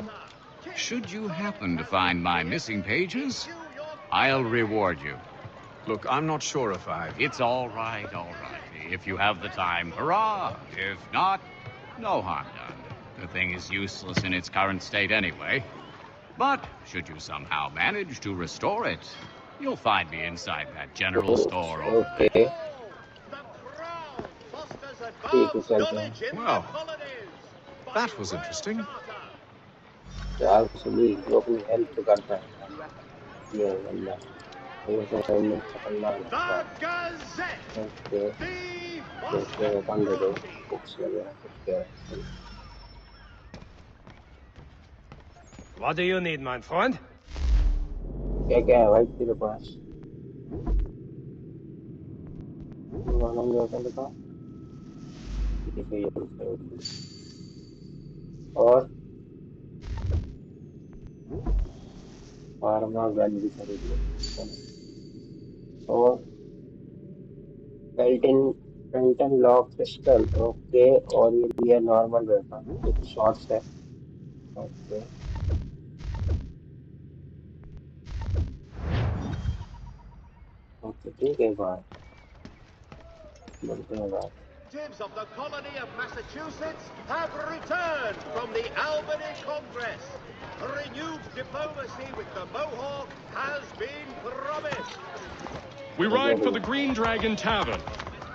Should you happen to find my missing pages, I'll reward you. Look, I'm not sure if I... It's all right. If you have the time, hurrah. If not, no harm done. The thing is useless in its current state anyway. But should you somehow manage to restore it, you'll find me inside that general store over there. Well, that was interesting. What do you need, my friend? क्या है भाई तेरे पास और pharma gun भी खरीद लो और Pelton lock pistol okay और ये भी है नॉर्मल वेपन शॉट्स है ओके ओके ठीक है बात बोलते हैं बात Representatives of the colony of Massachusetts have returned from the Albany Congress. Renewed diplomacy with the Mohawk has been promised. We ride for the Green Dragon Tavern.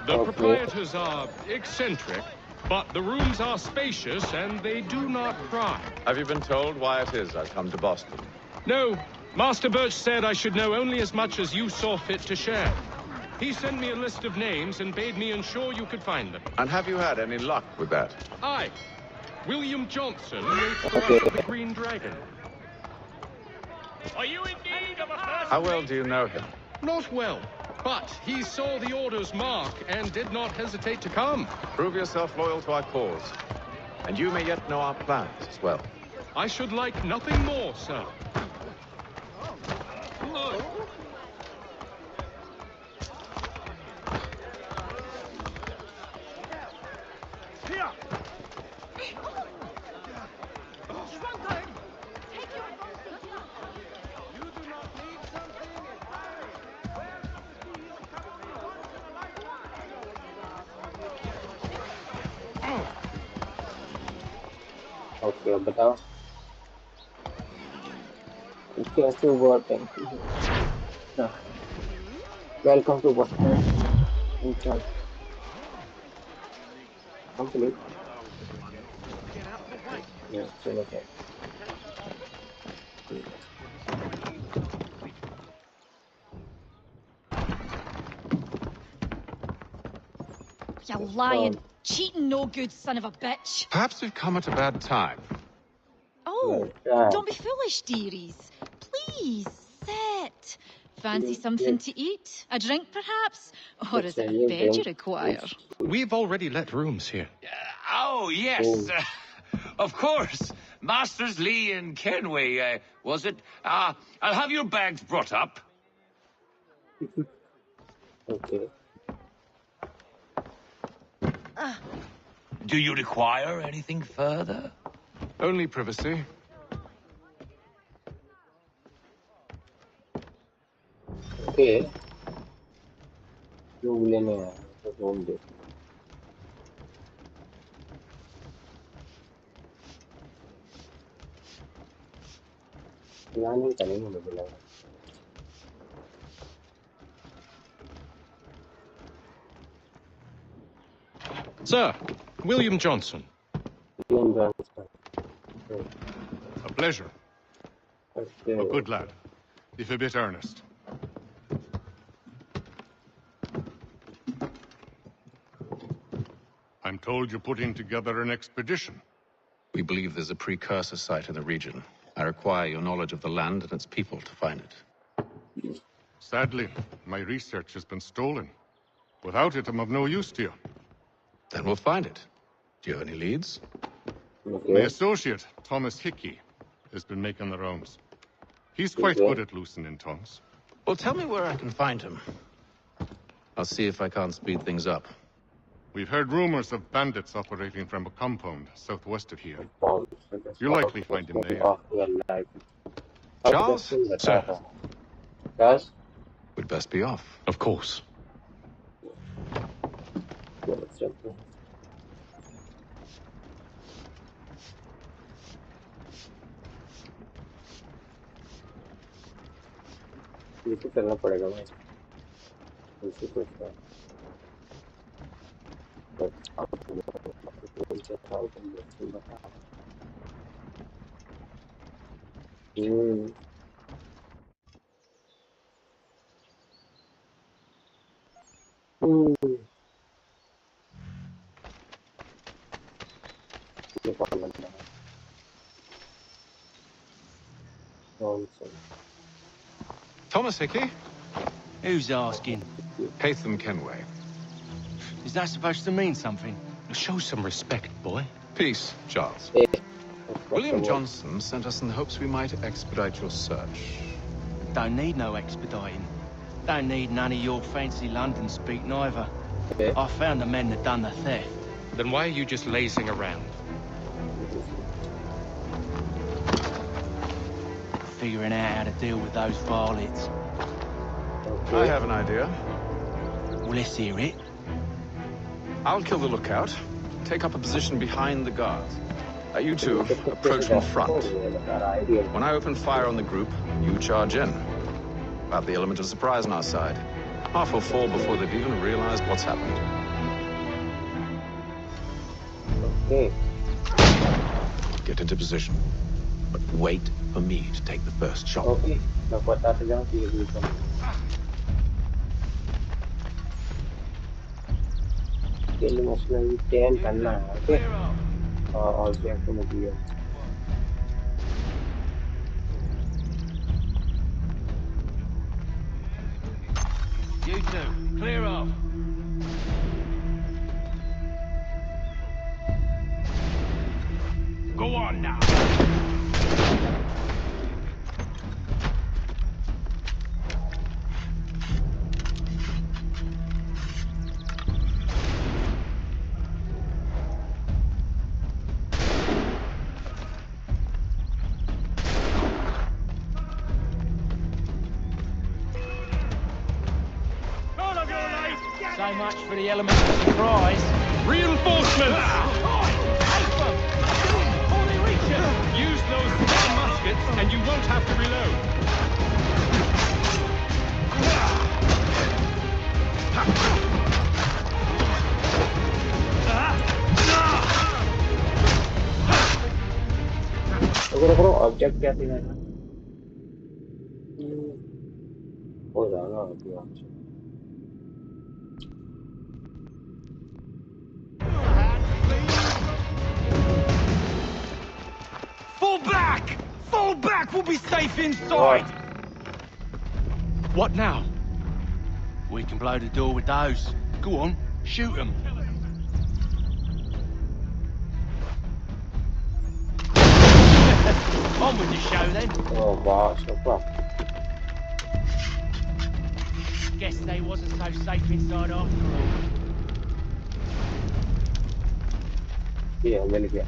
The proprietors are eccentric, But the rooms are spacious and they do not pry. Have you been told why it is I've come to Boston? No. Master Birch said I should know only as much as you saw fit to share. He sent me a list of names and bade me ensure you could find them. And have you had any luck with that? Aye. William Johnson waits for us at the Green Dragon. Are you in need of a first How well do you know him? Not well, but he saw the order's mark and did not hesitate to come. Prove yourself loyal to our cause. And you may yet know our plans as well. I should like nothing more, sir. Okay, बताओ कैसे हुआ thank you welcome to Boston install complete चलो क्या You lying, cheating, no good son of a bitch. Perhaps we've come at a bad time. Oh, don't be foolish, dearies. Please, sit. Fancy something to eat? A drink, perhaps? Or is it a bed you require? We've already let rooms here. Oh, yes. Of course. Masters Lee and Kenway, was it? I'll have your bags brought up. Okay. Do you require anything further? Only privacy. Okay. जो लेने आया तो home they planning करेंगे मुझे लगा Sir, William Johnson. A pleasure. Okay. A good lad, if a bit earnest. I'm told you're putting together an expedition. We believe there's a precursor site in the region. I require your knowledge of the land and its people to find it. Sadly, my research has been stolen. Without it, I'm of no use to you. Then we'll find it. Do you have any leads? My associate, Thomas Hickey, has been making the rounds. He's quite good at loosening tongues. Well, tell me where I can find him. I'll see if I can't speed things up. We've heard rumors of bandits operating from a compound southwest of here. You'll likely find him there. Charles? Sir. Charles? We'd best be off. Of course. ये तो करना पड़ेगा भाई इसी कुछ का Thomas Hickey? Who's asking? Haytham Kenway. Is that supposed to mean something? Show some respect, boy. Peace, Charles. William Johnson sent us in the hopes we might expedite your search. Don't need no expediting. Don't need none of your fancy London speak neither. I found the men that done the theft. Then why are you just lazing around? Figuring out how to deal with those varlets. I have an idea. Well, let's hear it. I'll kill the lookout. Take up a position behind the guards. You two, approach from front. When I open fire on the group, you charge in. Have the element of surprise on our side. Half will fall before they've even realized what's happened. Get into position, but wait for me to take the first shot. Okay, मैं बताते जाऊँ कि ये भी कम के लिए मसलन 10 करना है, okay? और ऑब्जेक्ट में दिया You two, clear off. Go on now. So much for the element of surprise. Reinforcements! Use those muskets and you won't have to reload. करो ऑब्जेक्ट क्या थी ना हो जाएगा अभी Fall back! Fall back! We'll be safe inside! What now? We can blow the door with those. Go on, shoot them. On with the show then. Oh wow, so far. Guess they wasn't so safe inside after all. Yeah, really good.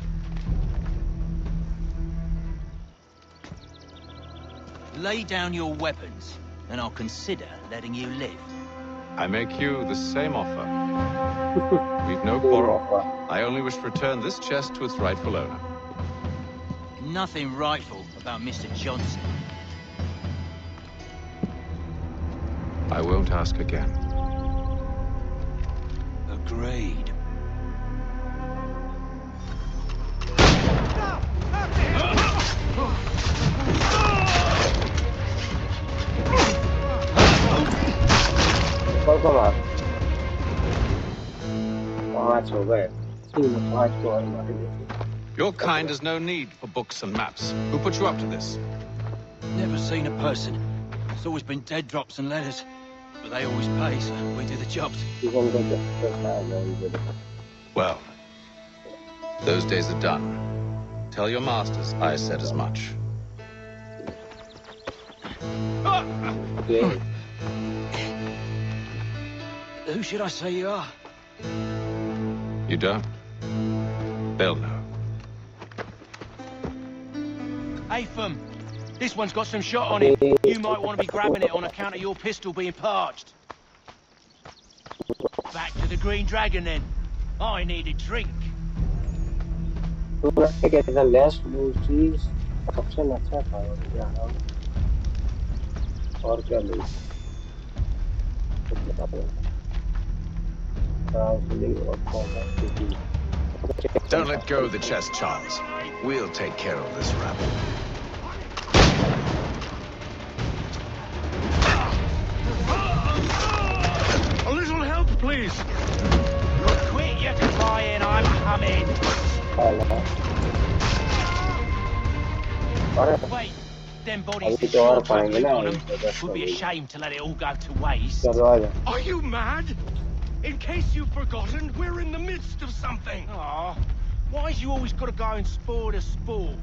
Lay down your weapons, and I'll consider letting you live. I make you the same offer. We've no quarrel. I only wish to return this chest to its rightful owner. Nothing rightful about Mr. Johnson. I won't ask again. Agreed. Welcome up. Oh, that's so bad. Your kind has no need for books and maps. Who put you up to this? Never seen a person. It's always been dead drops and letters. But they always pay, so we do the jobs. Well, those days are done. Tell your masters I said as much. Yeah. Who should I say you are? You don't? They'll know. Atham, this one's got some shot on it. You might want to be grabbing it on account of your pistol being parched. Back to the Green Dragon then. I need a drink. The last blue cheese option अच्छा था और क्या लूँ Don't let go of the chest, Charles. We'll take care of this rabble. A little help, please. Quit your crying, I'm coming. Wait, them bodies is sure to on them. Would be a shame to let it all go to waste. Are you mad? In case you've forgotten, we're in the midst of something. Aw, why's you always got to go and spoil the sport?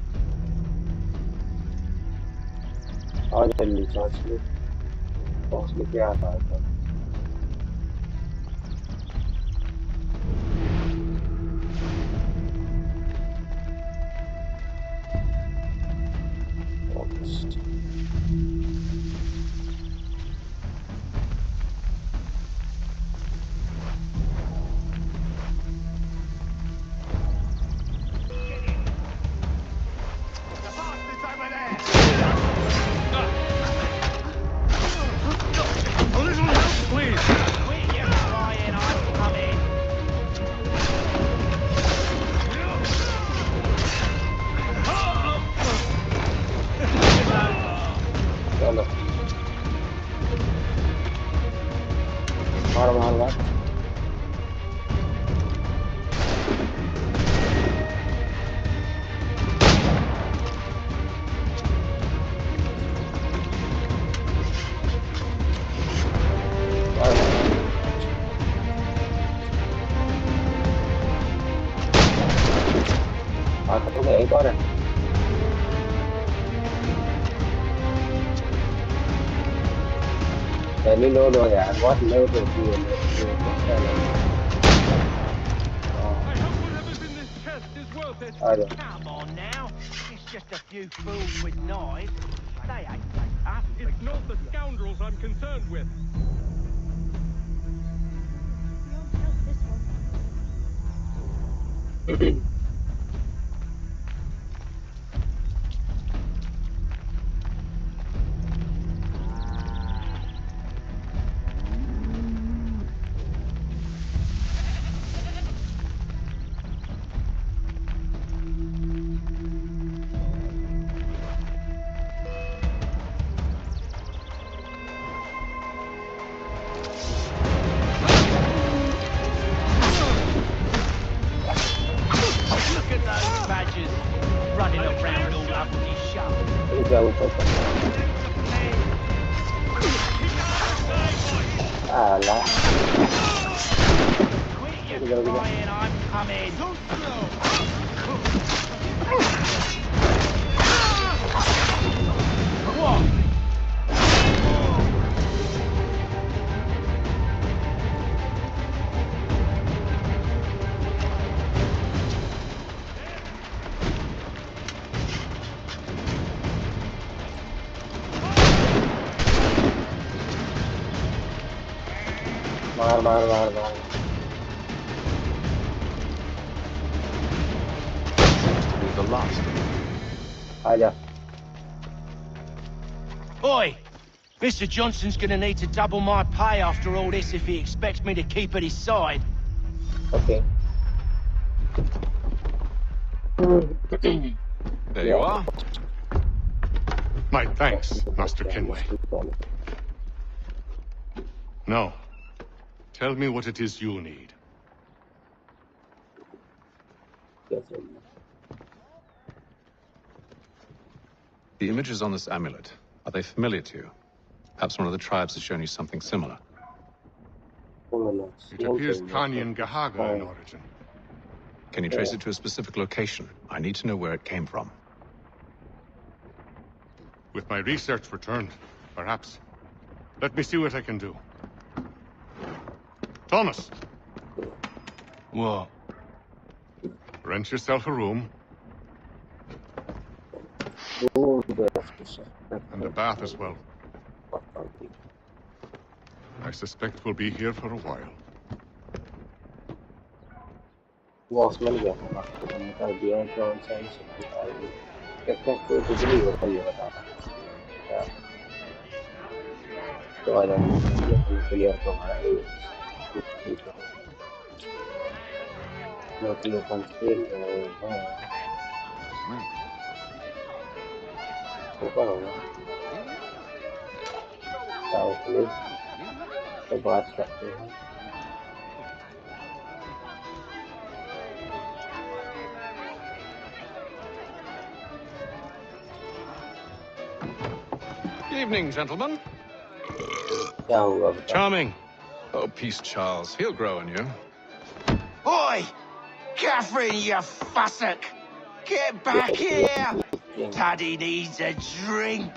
खत्म हो गया एक और है पहली load हो यार बहुत लेट होती है लोड लगता है Come on now. It's just a few fools with knives. They ain't like us. It's not the scoundrels I'm concerned with. Running around all over this show. Quit your crying, I'm coming. What? मार The last. आजा Oi! Mr. Johnson's gonna need to double my pay after all this if he expects me to keep at his side. Okay. There you are. My thanks, Master Kenway. Now, tell me what it is you need. The images on this amulet, are they familiar to you? Perhaps one of the tribes has shown you something similar. It appears Kanyan Gahaga in origin. Can you trace it to a specific location? I need to know where it came from. With my research returned, perhaps. Let me see what I can do. Thomas! What? Rent yourself a room. And a bath as well. I suspect we'll be here for a while. Watchman क्या होगा हमने कर दिया है drone science कितना कोई बिजली होता है बता क्या तो आ जाए क्लियर तो हमारा ठीक है नोटी ओपन खेल रहे हैं ऊपर होगा साउथ तो बात करते हैं Evening, gentlemen. Charming. Oh, peace, Charles. He'll grow on you. Oi! Catherine, you fussock! Get back here! Daddy needs a drink.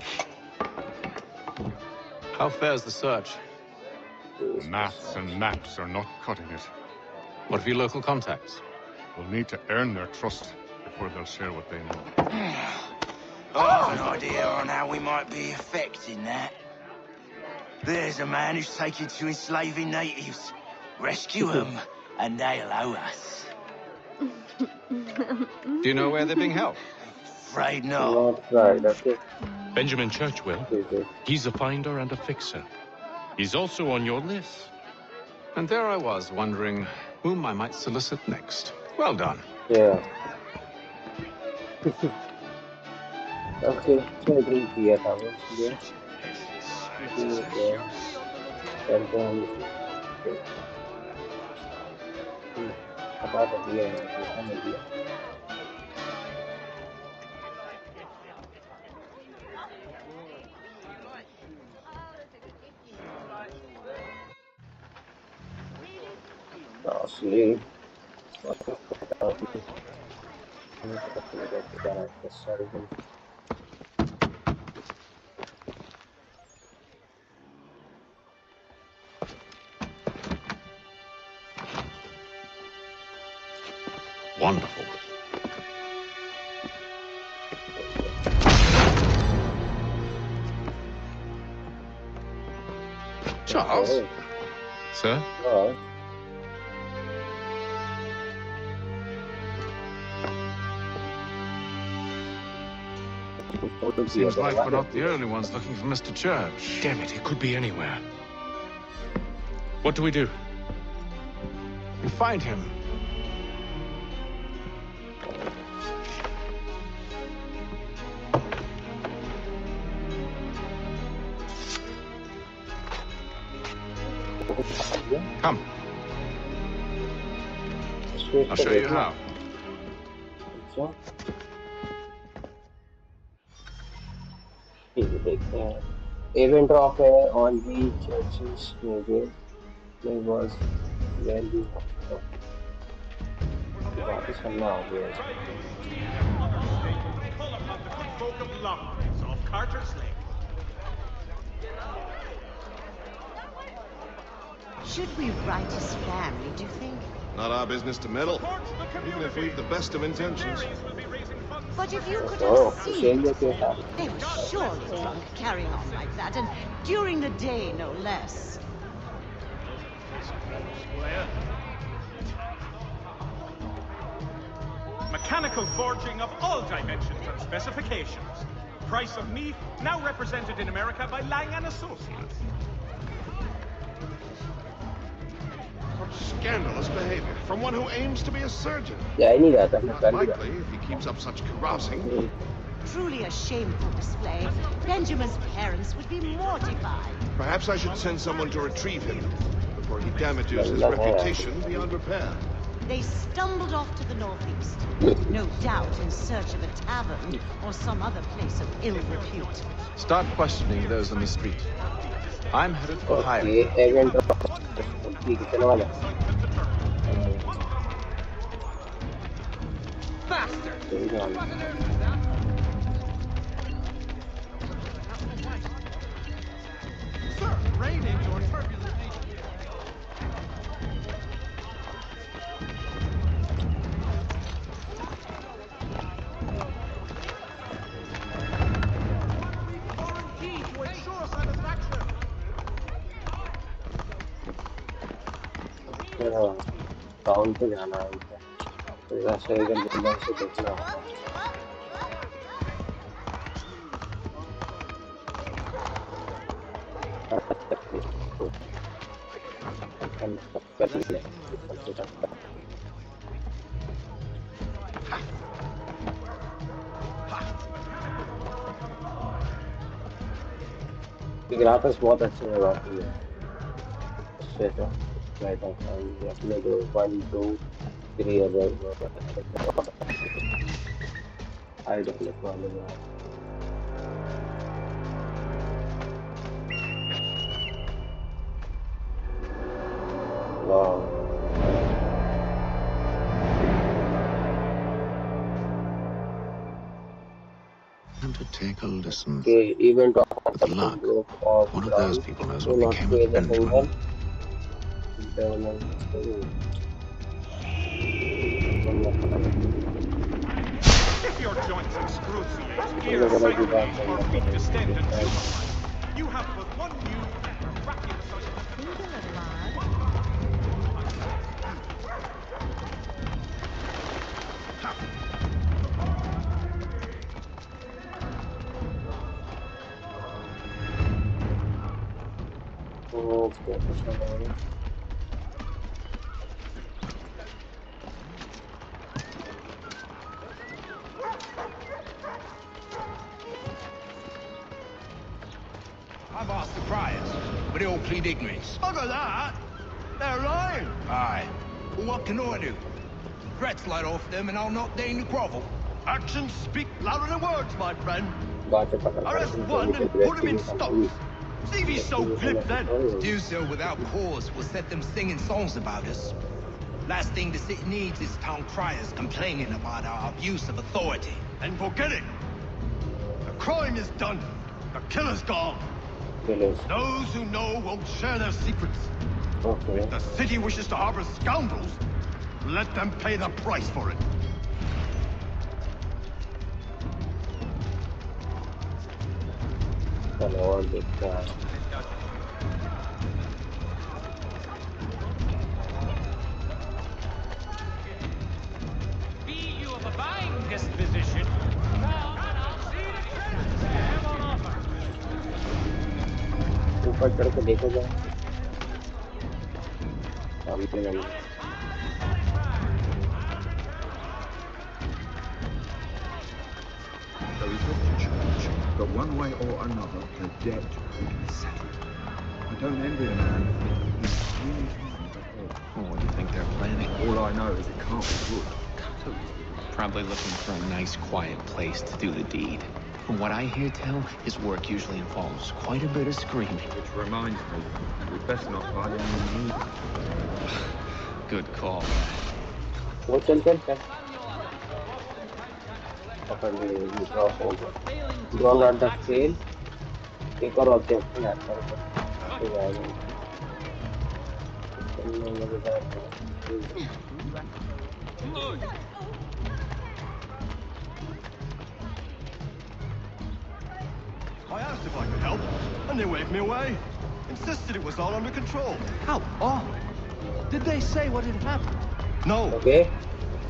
How fares the search? Maths and maps are not cutting it. What of your local contacts? We'll need to earn their trust before they'll share what they know. I have an idea on how we might be affecting that. There's a man who's taken to enslaving natives. Rescue them, and they'll owe us. Do you know where they're being held? Afraid not. Benjamin Churchwell. He's a finder and a fixer. He's also on your list. And there I was, wondering whom I might solicit next. Well done. Yeah. Okay, so I agree किया था वो इसलिए करते हैं पता तो दिया है देखा नहीं दिया Wonderful. Charles? Sir? Seems like we're not the only ones looking for Mr. Church. Damn it, he could be anywhere. What do we do? We find him. Come. I'll show you how. Event of on the church's museum was where we वापस करना हो गया Should we write his family, do you think? Not our business to meddle, even if we've the best of intentions. But if you could have seen it, they were surely drunk, carrying on like that, and during the day, no less. Mechanical forging of all dimensions and specifications. Price of meat now represented in America by Lang & Associates. Scandalous behavior from one who aims to be a surgeon. Yeah, I need that. Not likely if he keeps up such carousing. Truly a shameful display. Benjamin's parents would be mortified. Perhaps I should send someone to retrieve him before he damages his reputation beyond repair. They stumbled off to the northeast, no doubt in search of a tavern or some other place of ill repute. Start questioning those on the street. I'm headed for hire. Bastard! Sir, rein in your turbulent town पे जाना है तो वैसे अगर बंदा से देखना होगा ग्राफिक्स बहुत अच्छे लगाती है इससे तो right on time. You have to make 1, 2, 3 other. I don't look on the ground. Wow. And to take a listen. Okay, event of with luck, one of those people knows what became of Benjamin. If your joints excruciate, ears sanguinate, or feet distend and tumefy, you have but one new and miraculous I've asked the criers, but they all plead ignorance. Look at that! They're lying! Aye. Well, what can I do? Threats light off them and I'll not deign to grovel. Actions speak louder than words, my friend. Arrest one and put him in stocks. See if he's so glib then. Do so without cause will set them singing songs about us. Last thing the city needs is town criers complaining about our abuse of authority. And forget it. The crime is done. The killer's gone. Those who know won't share their secrets. If the city wishes to harbor scoundrels, let them pay the price for it. Be you of a buying disposition, come and I'll see the treasures I have on offer. ऊपर चढ़ के देखो जाए सामने जाइए There is not a church, but one way or another, the debt will be settled. I don't envy the man. He's really trying to help. Well, what do you think they're planning? All I know is it can't be good. Probably looking for a nice, quiet place to do the deed. From what I hear tell, his work usually involves quite a bit of screaming. Which reminds me, we'd best not buy any need. Good call. चल पकड़ लिए cross हो गया don't not the fail एक और object है तो जाएगा I asked if I could help, and they waved me away. Insisted it was all under control. How odd. Did they say what had happened? No. Okay.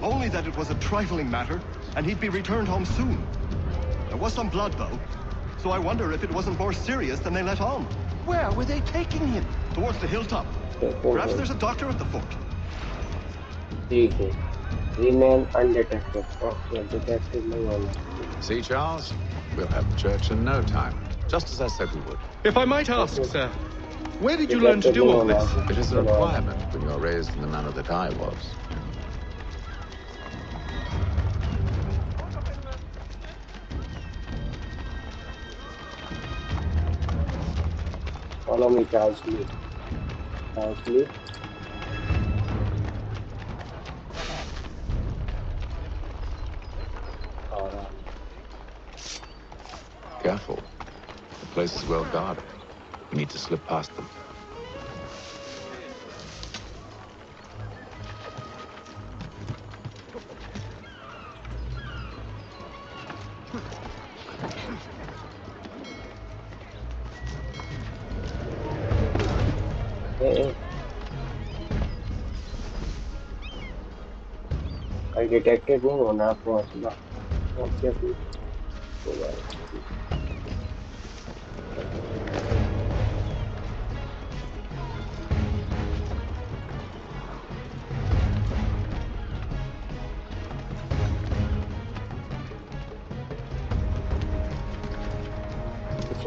Only that it was a trifling matter, and he'd be returned home soon. There was some blood, though, so I wonder if it wasn't more serious than they let on. Where were they taking him? Towards the hilltop. Perhaps there's a doctor at the fort. Remain undetected. Okay, detected नहीं होना. See, Charles? We'll have church in no time. Just as I said we would. If I might ask, sir, where did you learn to do all this? It is a requirement when you're raised in the manner that I was. Follow me, Charles Lee. Charles Lee. Careful. The place is well guarded. We need to slip past them. I detected नहीं होना आपको असला क्या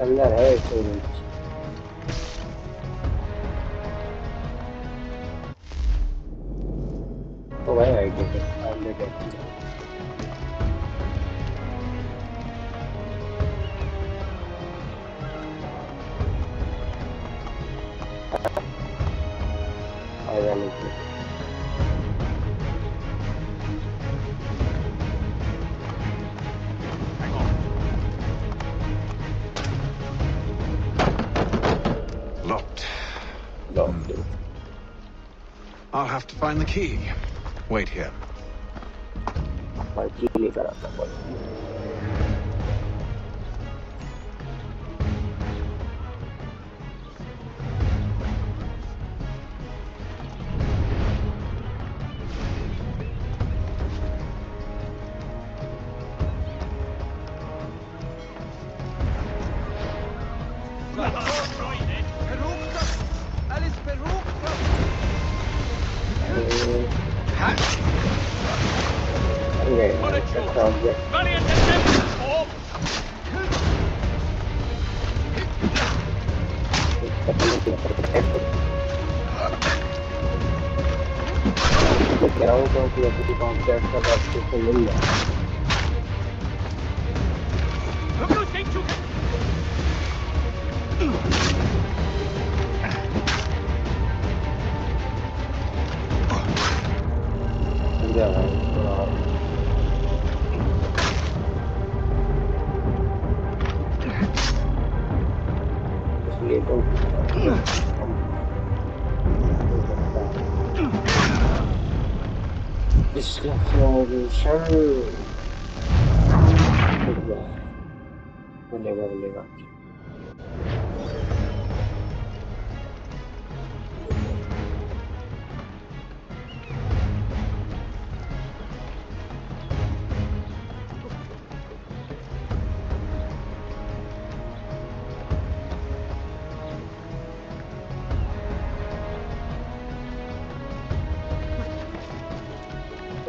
अंदर है storage तो भाई आई detected Locked. I'll have to find the key. Wait here. मिलेगा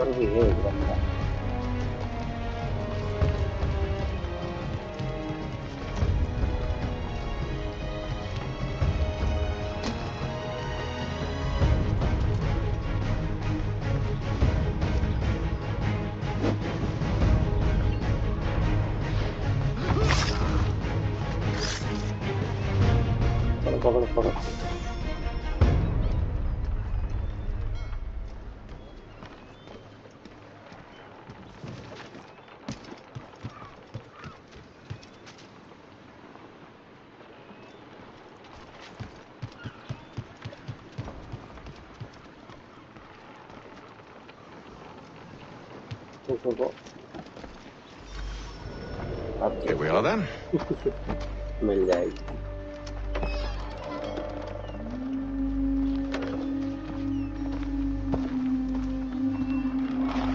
पर भी है एक बंदा पकड़ Here we are then. मिल जाएगी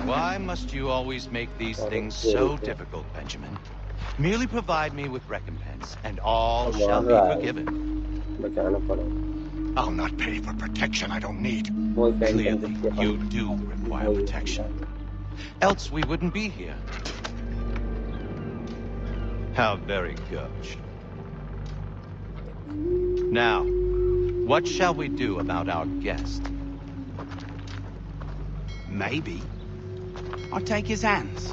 Why must you always make these things so difficult, Benjamin? Merely provide me with recompense, and all shall be forgiven. I'll not pay for protection I don't need. Clearly, you do require protection. Else we wouldn't be here. How very gauche. Now, what shall we do about our guest? Maybe I'll take his hands,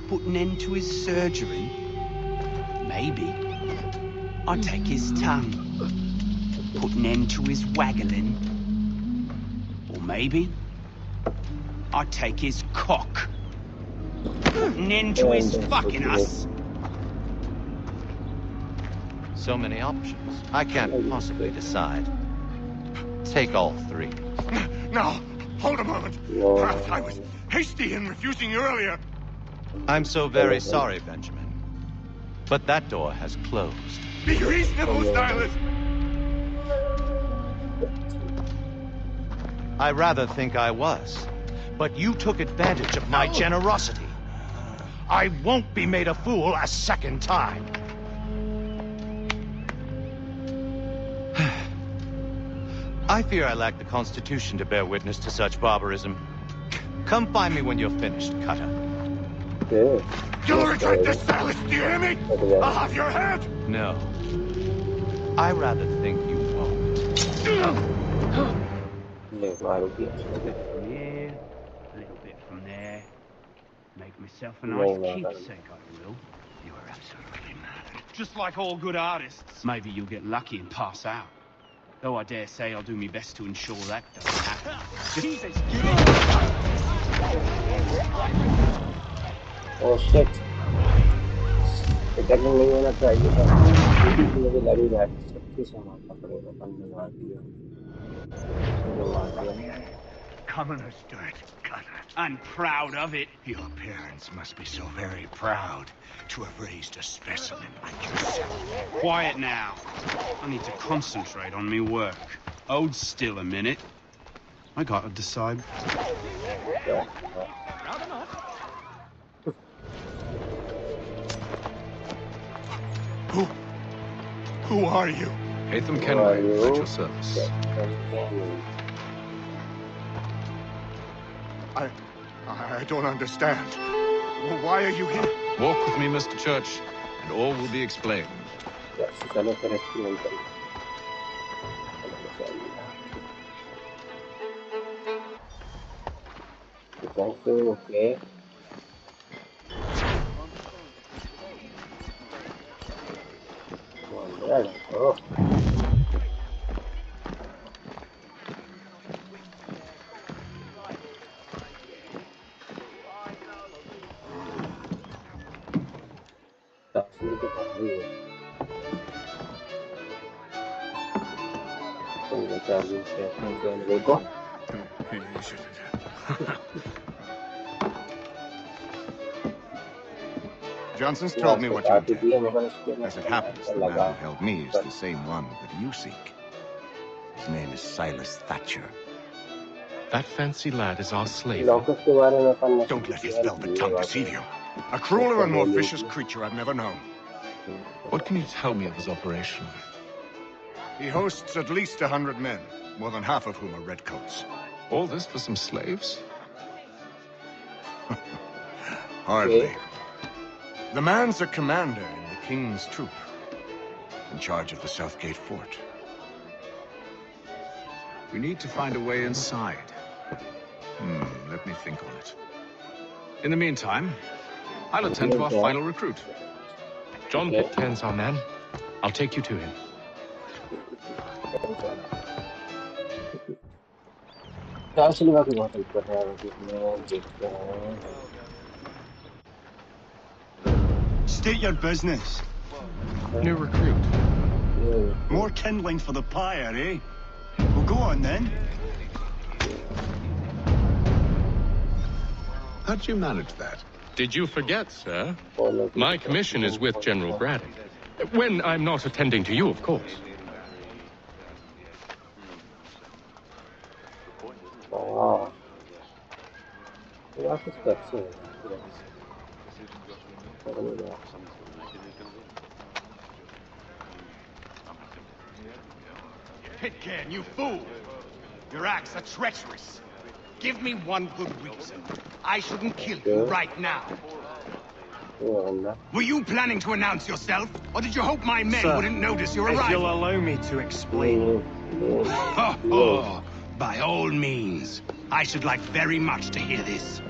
put an end to his surgery. Maybe I'll take his tongue, put an end to his waggling. Or maybe I'll take his cock, put an end to his fucking us. So many options. I can't possibly decide. Take all three. No, hold a moment. Perhaps I was hasty in refusing you earlier. I'm so very sorry, Benjamin. But that door has closed. Be reasonable, Stylus. I rather think I was. But you took advantage of my generosity. I won't be made a fool a second time. I fear I lack the constitution to bear witness to such barbarism. Come find me when you're finished, Cutter. You'll regret this, Stylus, do you hear me? I'll have your head! No. I rather think you won't. From here, a little bit from there. Make myself a nice keepsake, I will. You are absolutely mad. Just like all good artists. Maybe you'll get lucky and pass out. Though I dare say I'll do my best to ensure that doesn't happen. Jesus! Oh shit! करने नहीं होना चाहिए था मुझे लग ही रहा है सच्ची से मारना पड़ेगा बंदे मार दिया Commoners do it, Cutter. And proud of it. Your parents must be so very proud to have raised a specimen like yourself. Quiet now. I need to concentrate on me work. Hold still a minute. I gotta decide. Who are you? Hatham Kenway, at your service. I don't understand. Why are you here? Walk with me, Mr. Church, and all will be explained. Okay. Oh. charging station Kenway को. Johnson's told me what you intend. As it happens, the man who held me is the same one that you seek. His name is Silas Thatcher. That fancy lad is our slave. Don't let his velvet tongue deceive you. A crueler and more vicious creature I've never known. What can you tell me of his operation? He hosts at least 100 men, more than half of whom are redcoats. All this for some slaves? Hardly. The man's a commander in the King's troop, in charge of the Southgate Fort. We need to find a way inside. Let me think on it. In the meantime, I'll attend to our final recruit. John Pitcairn's our man. I'll take you to him. State your business. New recruit. More kindling for the pyre, eh? Well, go on then. How'd you manage that? Did you forget, sir? My commission is with General Braddock. When I'm not attending to you, of course. Oh. Pitcairn, you fool! Your acts are treacherous. Give me one good reason. I shouldn't kill you right now. Were you planning to announce yourself? Or did you hope my men wouldn't notice your arrival? If you'll allow me to explain. By all means. I should like very much to hear this.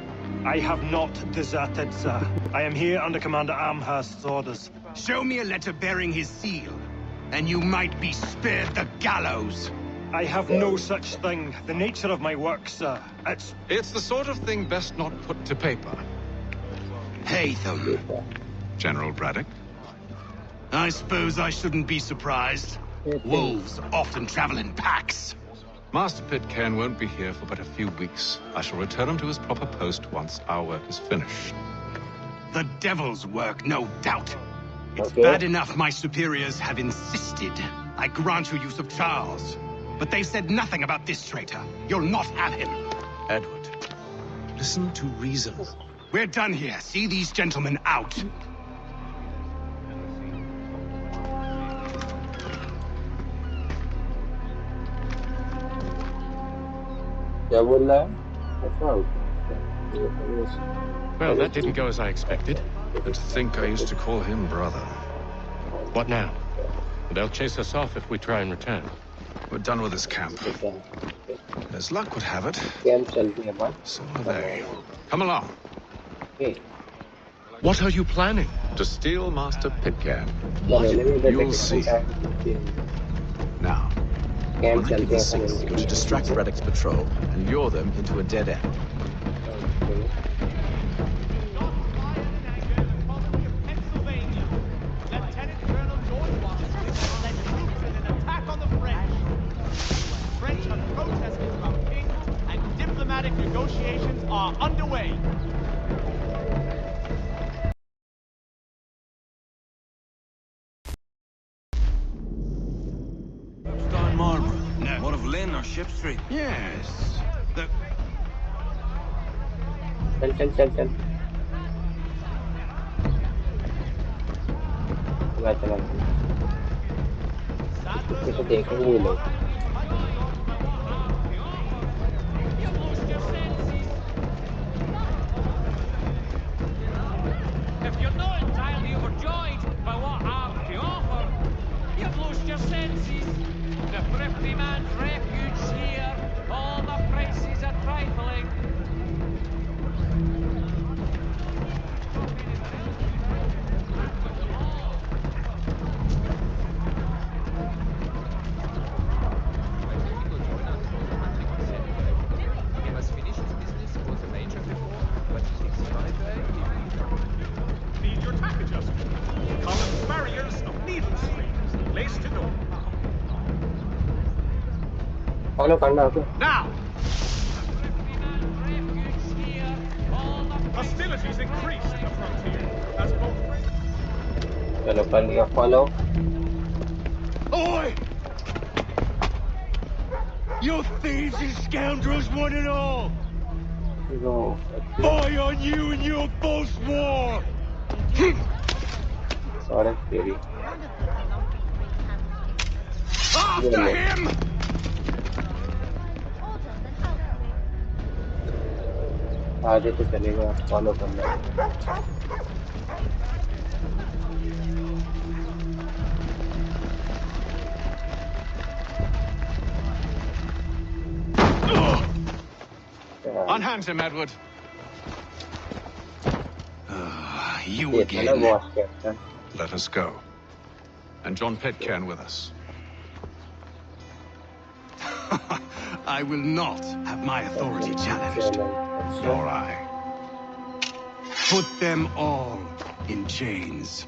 I have not deserted, sir. I am here under Commander Amherst's orders. Show me a letter bearing his seal, and you might be spared the gallows. I have no such thing. The nature of my work, sir. It's the sort of thing best not put to paper. Haytham. General Braddock? I suppose I shouldn't be surprised. Wolves often travel in packs. Master Pitcairn won't be here for but a few weeks. I shall return him to his proper post once our work is finished. The devil's work, no doubt. It's bad enough my superiors have insisted I grant you use of Charles. But they've said nothing about this traitor. You'll not have him. Edward, listen to reason. We're done here. See these gentlemen out. Well, that didn't go as I expected. And to think I used to call him brother. What now? They'll chase us off if we try and return. We're done with this camp. As luck would have it, so are they. Come along. What are you planning? To steal Master Pitcairn. You'll see. Now, when I give the signal, you should distract Braddock's patrol and lure them into a dead end. Negotiations are underway. Stone Marlborough. No. What of Lynn or Ship Street? Yes. If you're not entirely overjoyed by what I have to offer, you've lost your senses. The thrifty man's refuge here, all the prices are trifling. Follow करना होगा. Now! Hostilities increase at the frontier as both. चलो कर लिया follow. Oi! You thieves and scoundrels, one and all! No. Boy on you and your false war! Sorry, baby. After him! आगे तो चलेगा follow करना. Unhand him, Edward. You again. Let us go. And John Pitcairn with us. I will not have my authority challenged. Nor I. Put them all in chains.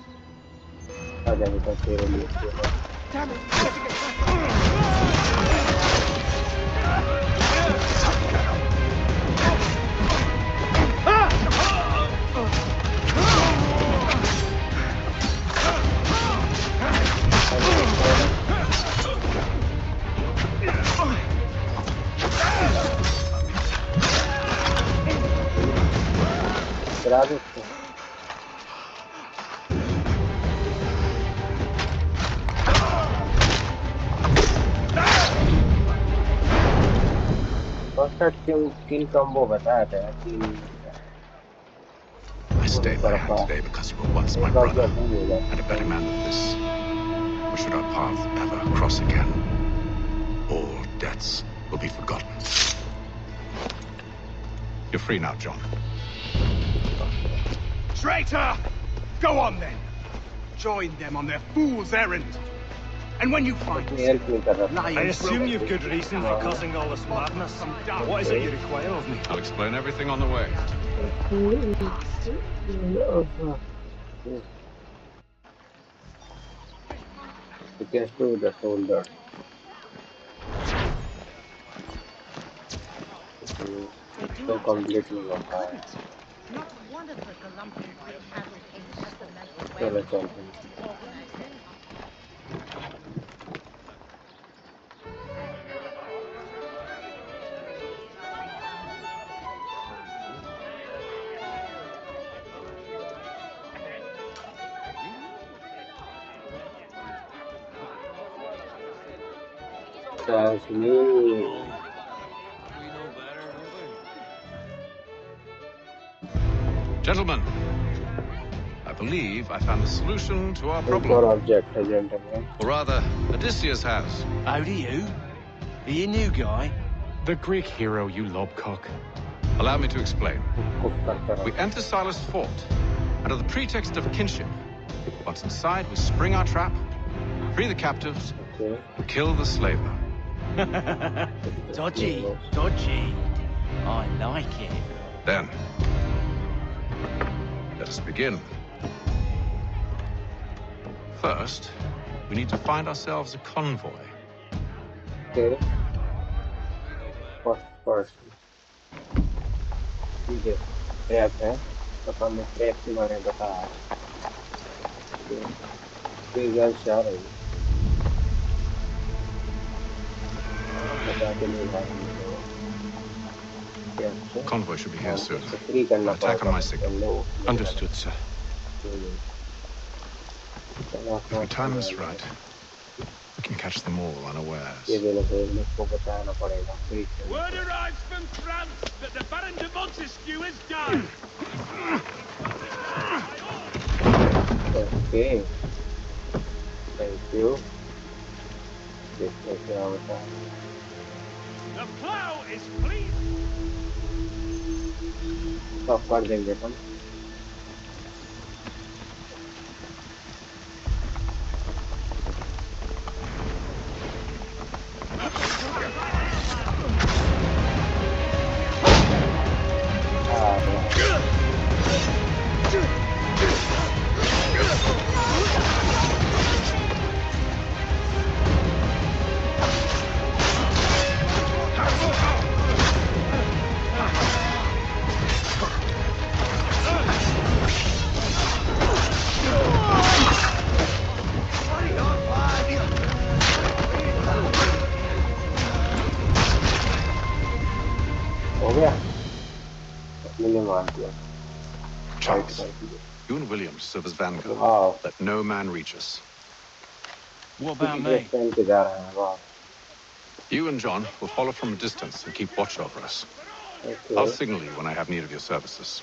Kill combo बताया था किल. I stayed my hand today because you were once my brother and a better man than this. Or should our paths ever cross again, all debts will be forgotten. You're free now, John. Traitor! Go on then. Join them on their fool's errand. And when you find I assume you've good reason for causing all this madness. What is it you require of me? I'll explain everything on the way. You can screw the shoulder. So completely होता है. चलो चलते हैं. That's me. Gentlemen, I believe I found the solution to our problem. Object, gentlemen. Or rather, Odysseus has. How do you? Are you new guy? The Greek hero, you lobcock. Allow me to explain. We enter Silas' fort under the pretext of kinship. Once inside, we spring our trap, free the captives, kill the slaver. Dodgy, dodgy. I like it. Then, let us begin. First, we need to find ourselves a convoy. Okay. First. ठीक है. Trap है. तो हमने trap के बारे में बताया. कोई गर्ल चाह रही है. Convoy should be here soon. I'll attack on my signal. Understood, sir. If we time this right, we can catch them all unawares. Word arrives from France that the Baron de Montesquieu has died. Okay. Thank you. The plow is pleased. Stop कर देंगे हम. us. You and William serve as vanguard. Wow. Let no man reach us. What about me? You and John will follow from a distance and keep watch over us. Okay. I'll signal you when I have need of your services.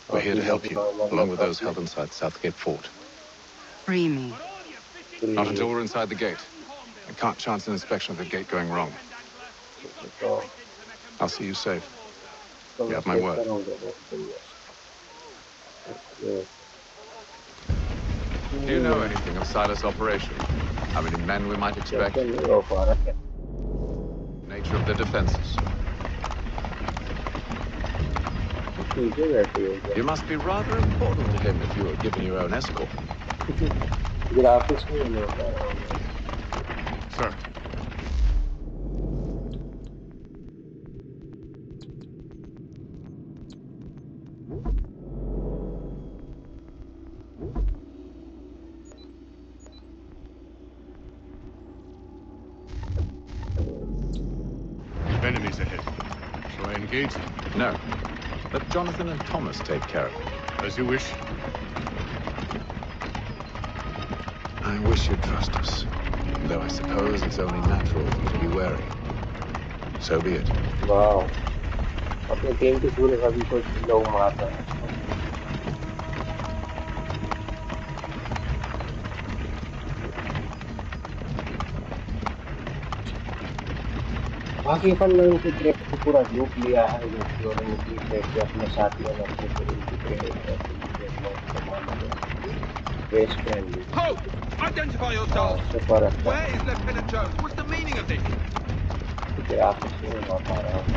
We're here to help you, along with those held inside Southgate Fort. Free me. Not until we're inside the gate. I can't chance an inspection of the gate going wrong. I'll see you safe. You have my word. Do you know anything of Silas' operation? How many men we might expect? Nature of the defenses. You must be rather important to him if you are given your own escort. Sir. Enemies ahead. Shall I engage them? No. Let Jonathan and Thomas take care of it. As you wish. I wish you'd trust us. Though I suppose it's only natural for you to be wary. So be it. Wow. अपने team के पूरे सभी को लोग मार रहे हैं. बाकी अपन ने उनकी ट्रिप को पूरा लूप लिया है जो कि उन्होंने ट्रिप के अपने साथ में अपने पूरी best friend. Ho! Identify yourself! Where is Lieutenant Jones? What's the meaning of this? क्या कुछ नहीं हो पा रहा है.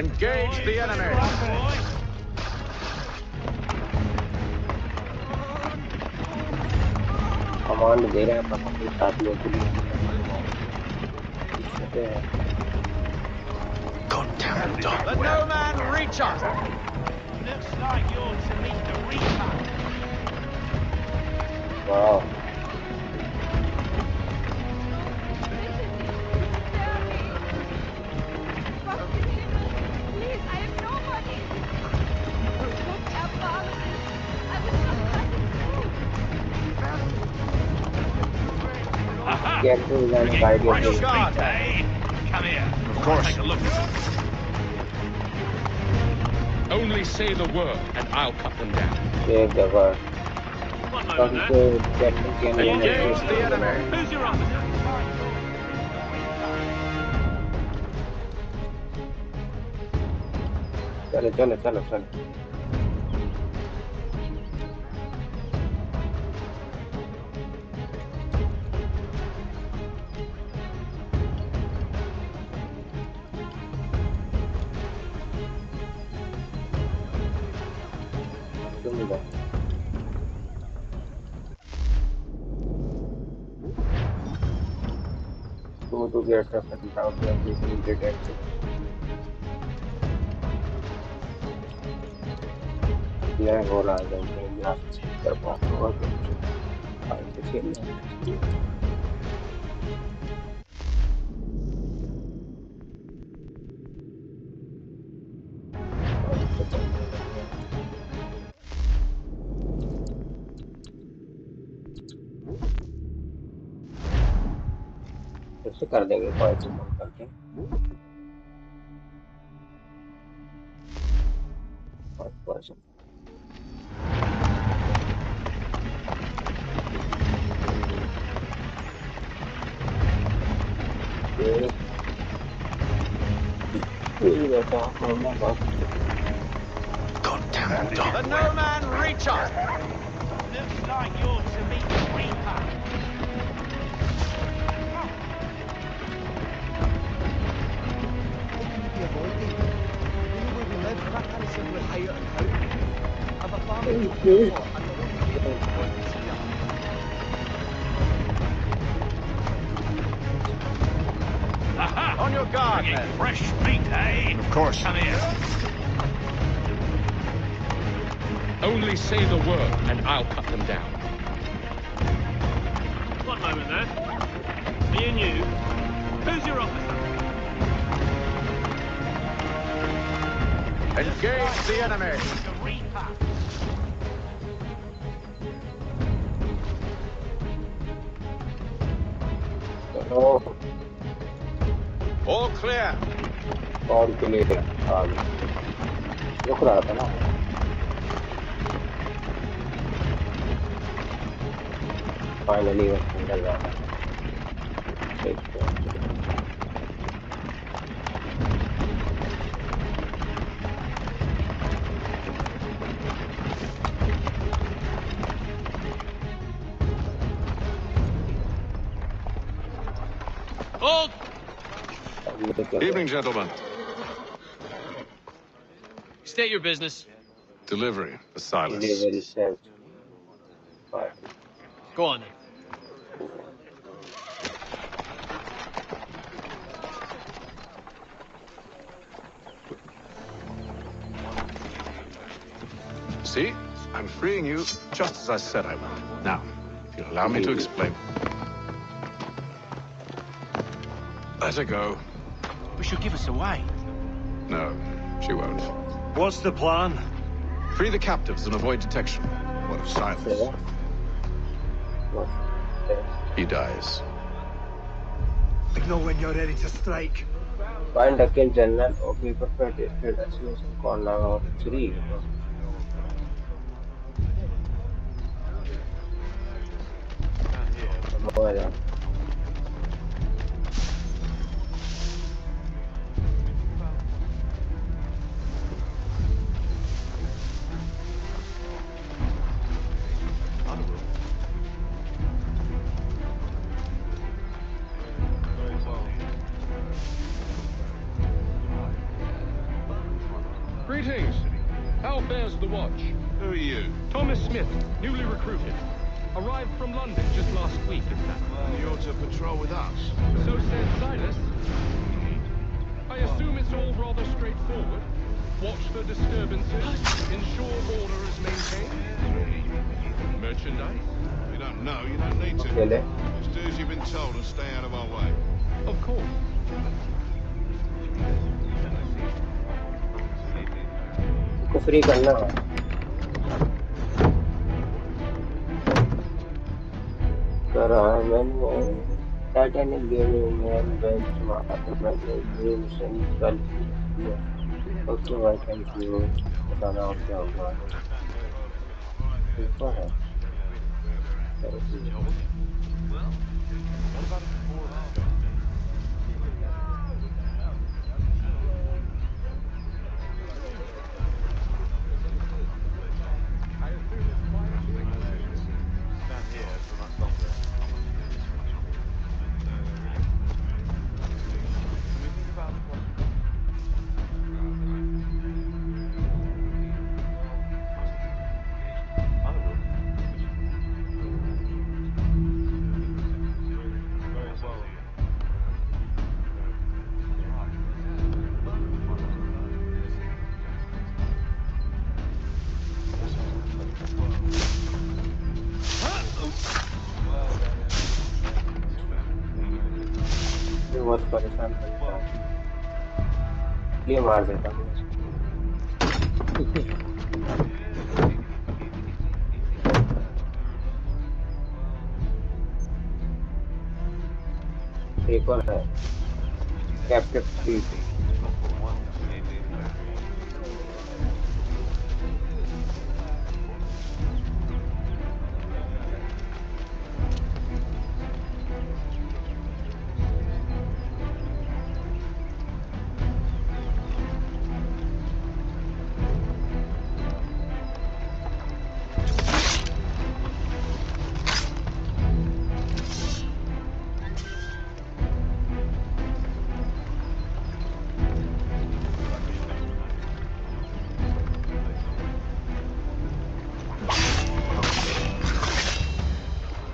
Engage the enemy! कमांड दे रहे हैं अपन अपने साथियों के लिए. Let no man reach us! Looks like you're to meet the Reaper. Wow. Get to the idea. Right guard, eh? Come here. Of course. Take a look. Only say the word, and I'll cut them down. Say the word. One moment, Engage the enemy. Who's your officer? चलो. Go to get the second out and this will get access. Yeah, हो रहा है यहाँ कर पाऊँ और कुछ file से खेलना है. कैसे कर देंगे फाइल से मन करके. Let no man reach us! Looks like you're to meet the Reaper. Aha! On your guard, men. Fresh meat, eh? Of course. Come here. Only say the word, and I'll cut them down. One a moment there. Me and you. Who's your officer? Engage the enemy. No. All clear. All clear. रुक रहा था ना. Finally, वो निकल रहा था. Hold! Evening, gentlemen. State your business. Delivery for Silas. Delivery sent. Go on then. See? I'm freeing you just as I said I would. Now, if you'll allow me to explain. Let her go. But she'll give us away. No, she won't. What's the plan? Free the captives and avoid detection. What of Silas? He dies. Signal when you're ready to strike. Find a kill general or be prepared to assassination corner or 3. Greetings. How fares the watch? Who are you? Thomas Smith, newly recruited. Arrived from London just last week, in fact. You're to patrol with us. So said Silas. I assume it's all rather straightforward. Watch for disturbances, ensure order is maintained. Merchandise? You don't know, you don't need to. Just do as you've been told and stay out of our way. Of course. को free करना है. Titanic gaming and benchmark mission okay, why can't you run out the one? What है? बहुत परेशान करता है. ये मार देता हूँ. एक और है कैप्टिव फ्लीट.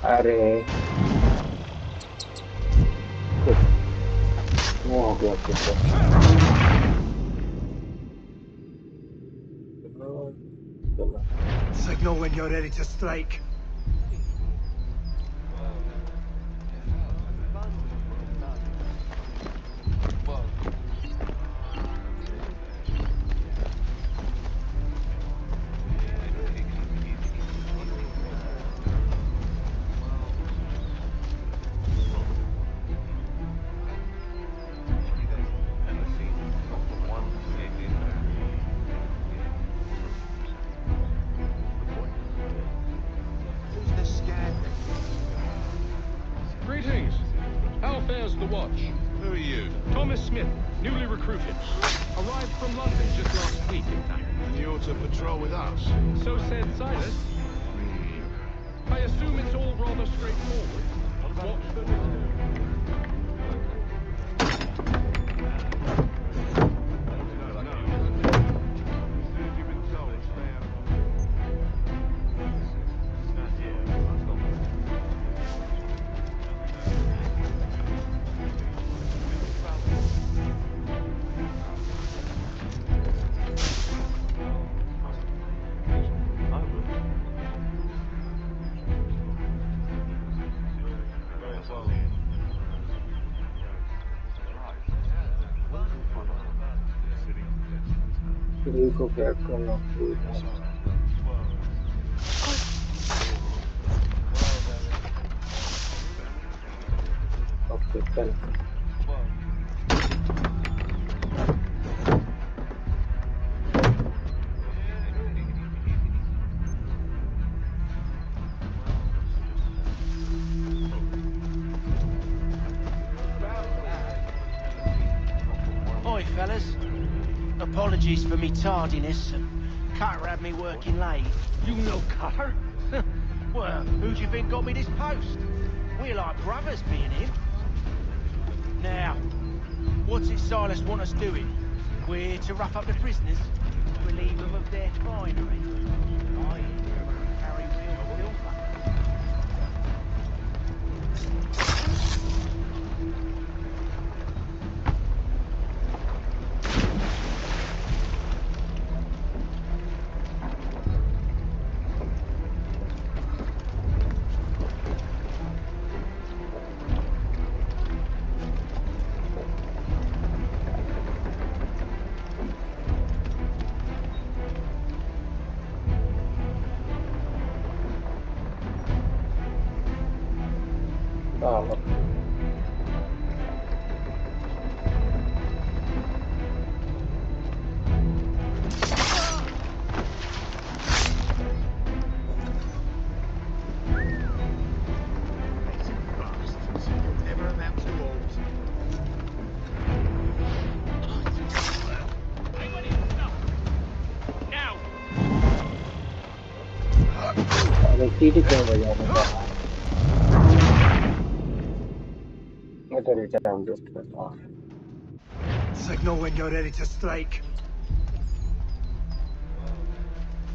अरे वो हो गया Signal when you're ready to strike. Greetings. How fares the watch? Who are you? Thomas Smith, newly recruited. Arrived from London just last week, in fact. And you're to patrol with us? So said Silas. I assume it's all rather straightforward. Watch the listener. को crack करना okay चल Oi, fellas. Apologies for me tardiness. Cutter had me working late. You know Cutter? Well, who do you think got me this post? We're like brothers, me and him. Now, what's it Silas want us doing? We're to rough up the prisoners? Relieve them of their finery? I carry real filth. Signal when you're ready to strike.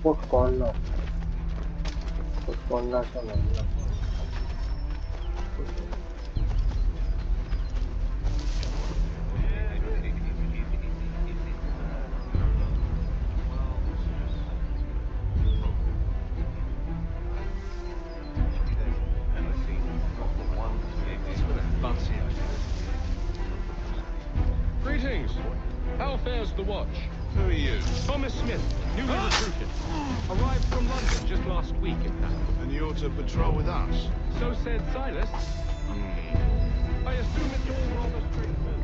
Put corner समझना Greetings. How fares the watch? Who are you? Thomas Smith, newly recruited. Arrived from London just last week, in fact. And you're to patrol with us? So said Silas. I assume it's all rather straightforward.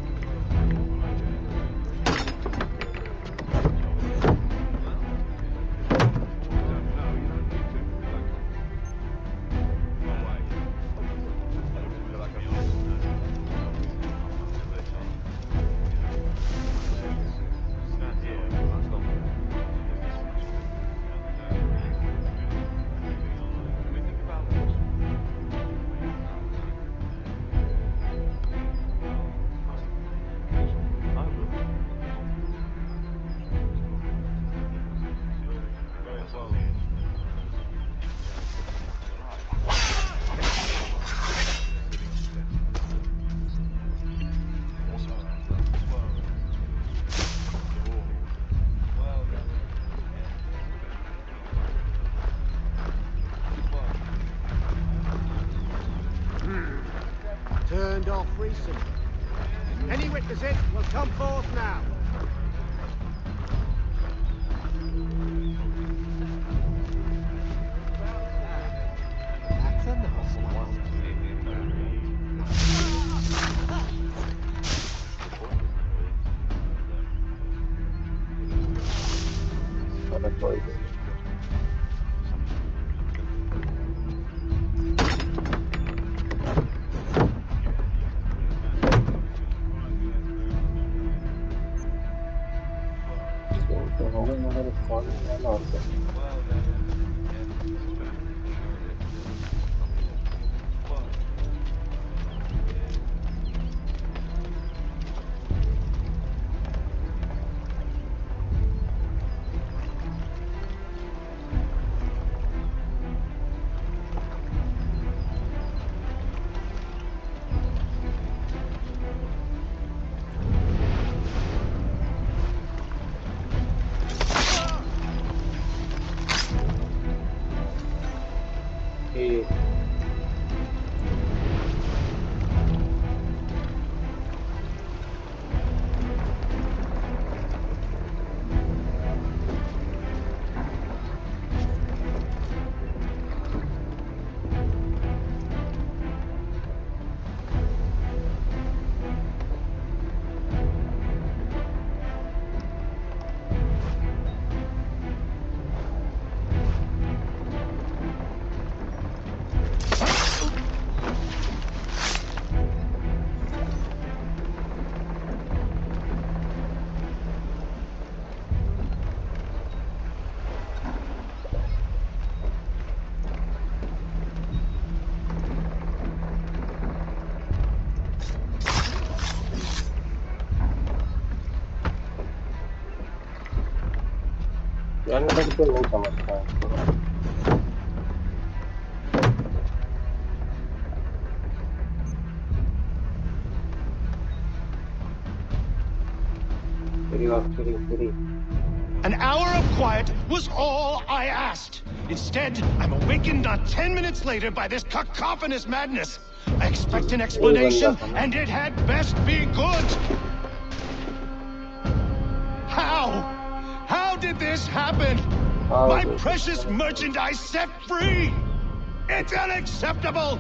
Turned off recently. Any witnesses will come forth now. That's enough. यार मैं तो नहीं समझता An hour of quiet was all I asked. Instead, I'm awakened not 10 minutes later by this cacophonous madness. I expect an explanation, and it had best be good. How? How did this happen? My precious merchandise set free! It's unacceptable!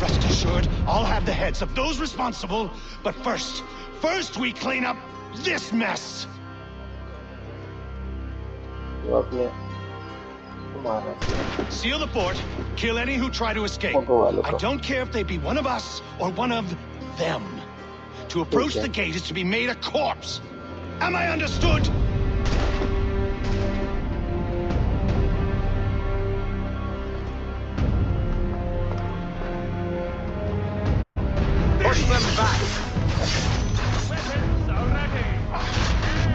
Rest assured, I'll have the heads of those responsible. But first we clean up this mess. Seal the fort, kill any who try to escape. I don't care if they be one of us or one of them. To approach the gate is to be made a corpse. Am I understood? Push them back. Weapons are ready.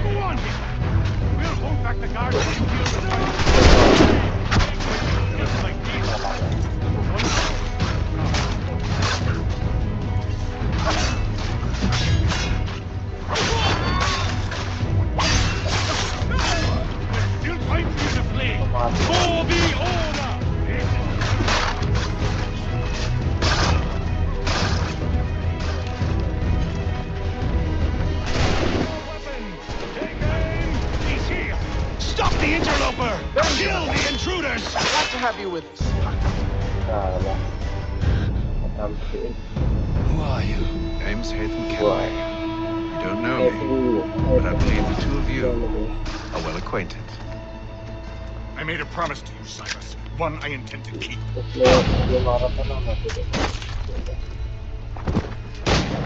Go on. We'll hold back the guards and you feel the fight. Just like still fight beautifully. For the order. Stop the interloper! Kill the intruders! Glad to have you with us. Who are you? James Haytham Kenway. You don't know me, but I believe the two of you are well acquainted. I made a promise to you, Cyrus. One I intend to keep.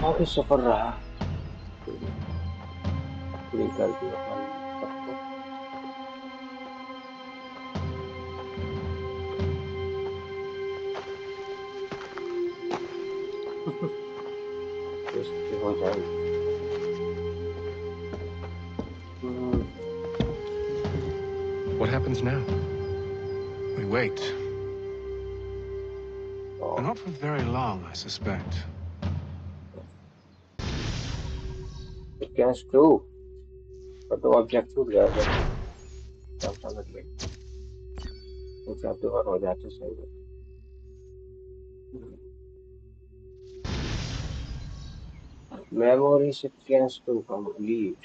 काफी सफर रहा पूरी कर दी अपन सबको बेइज्जती हो जाएगी What happens now? We wait. But not for very long, I suspect. Against two. But the objective guys are definitely. Objective हो जाते सही Memories against two complete.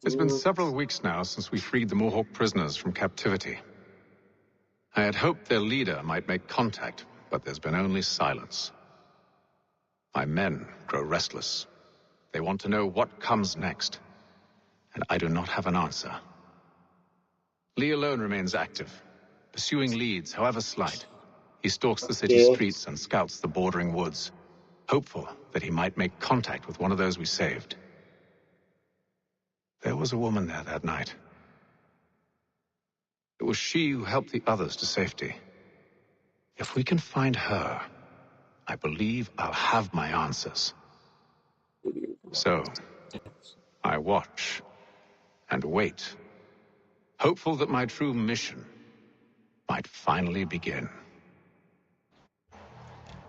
It's been several weeks now since we freed the Mohawk prisoners from captivity. I had hoped their leader might make contact, but there's been only silence. My men grow restless. They want to know what comes next, and I do not have an answer. Lee alone remains active, pursuing leads, however slight. He stalks the city streets and scouts the bordering woods. hopeful that he might make contact with one of those we saved. There was a woman there that night. It was she who helped the others to safety. If we can find her, I believe I'll have my answers. So, I watch and wait, hopeful that my true mission might finally begin.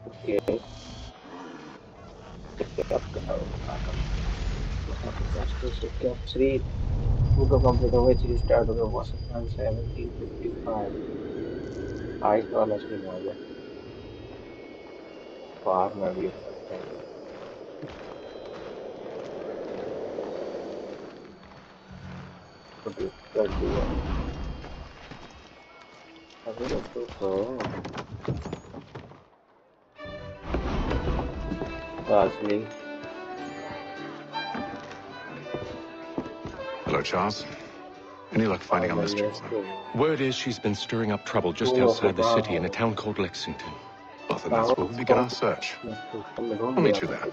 Okay. Cap 3 to complete the way 3 start over was 1755. I saw last in August. Far maybe करते हैं तो कर दिया अभी तो actually. Hello, Charles. Any luck finding our mystery woman? Word is she's been stirring up trouble just outside the city in a town called Lexington. Well, then that's where we begin our search. I'll meet you there.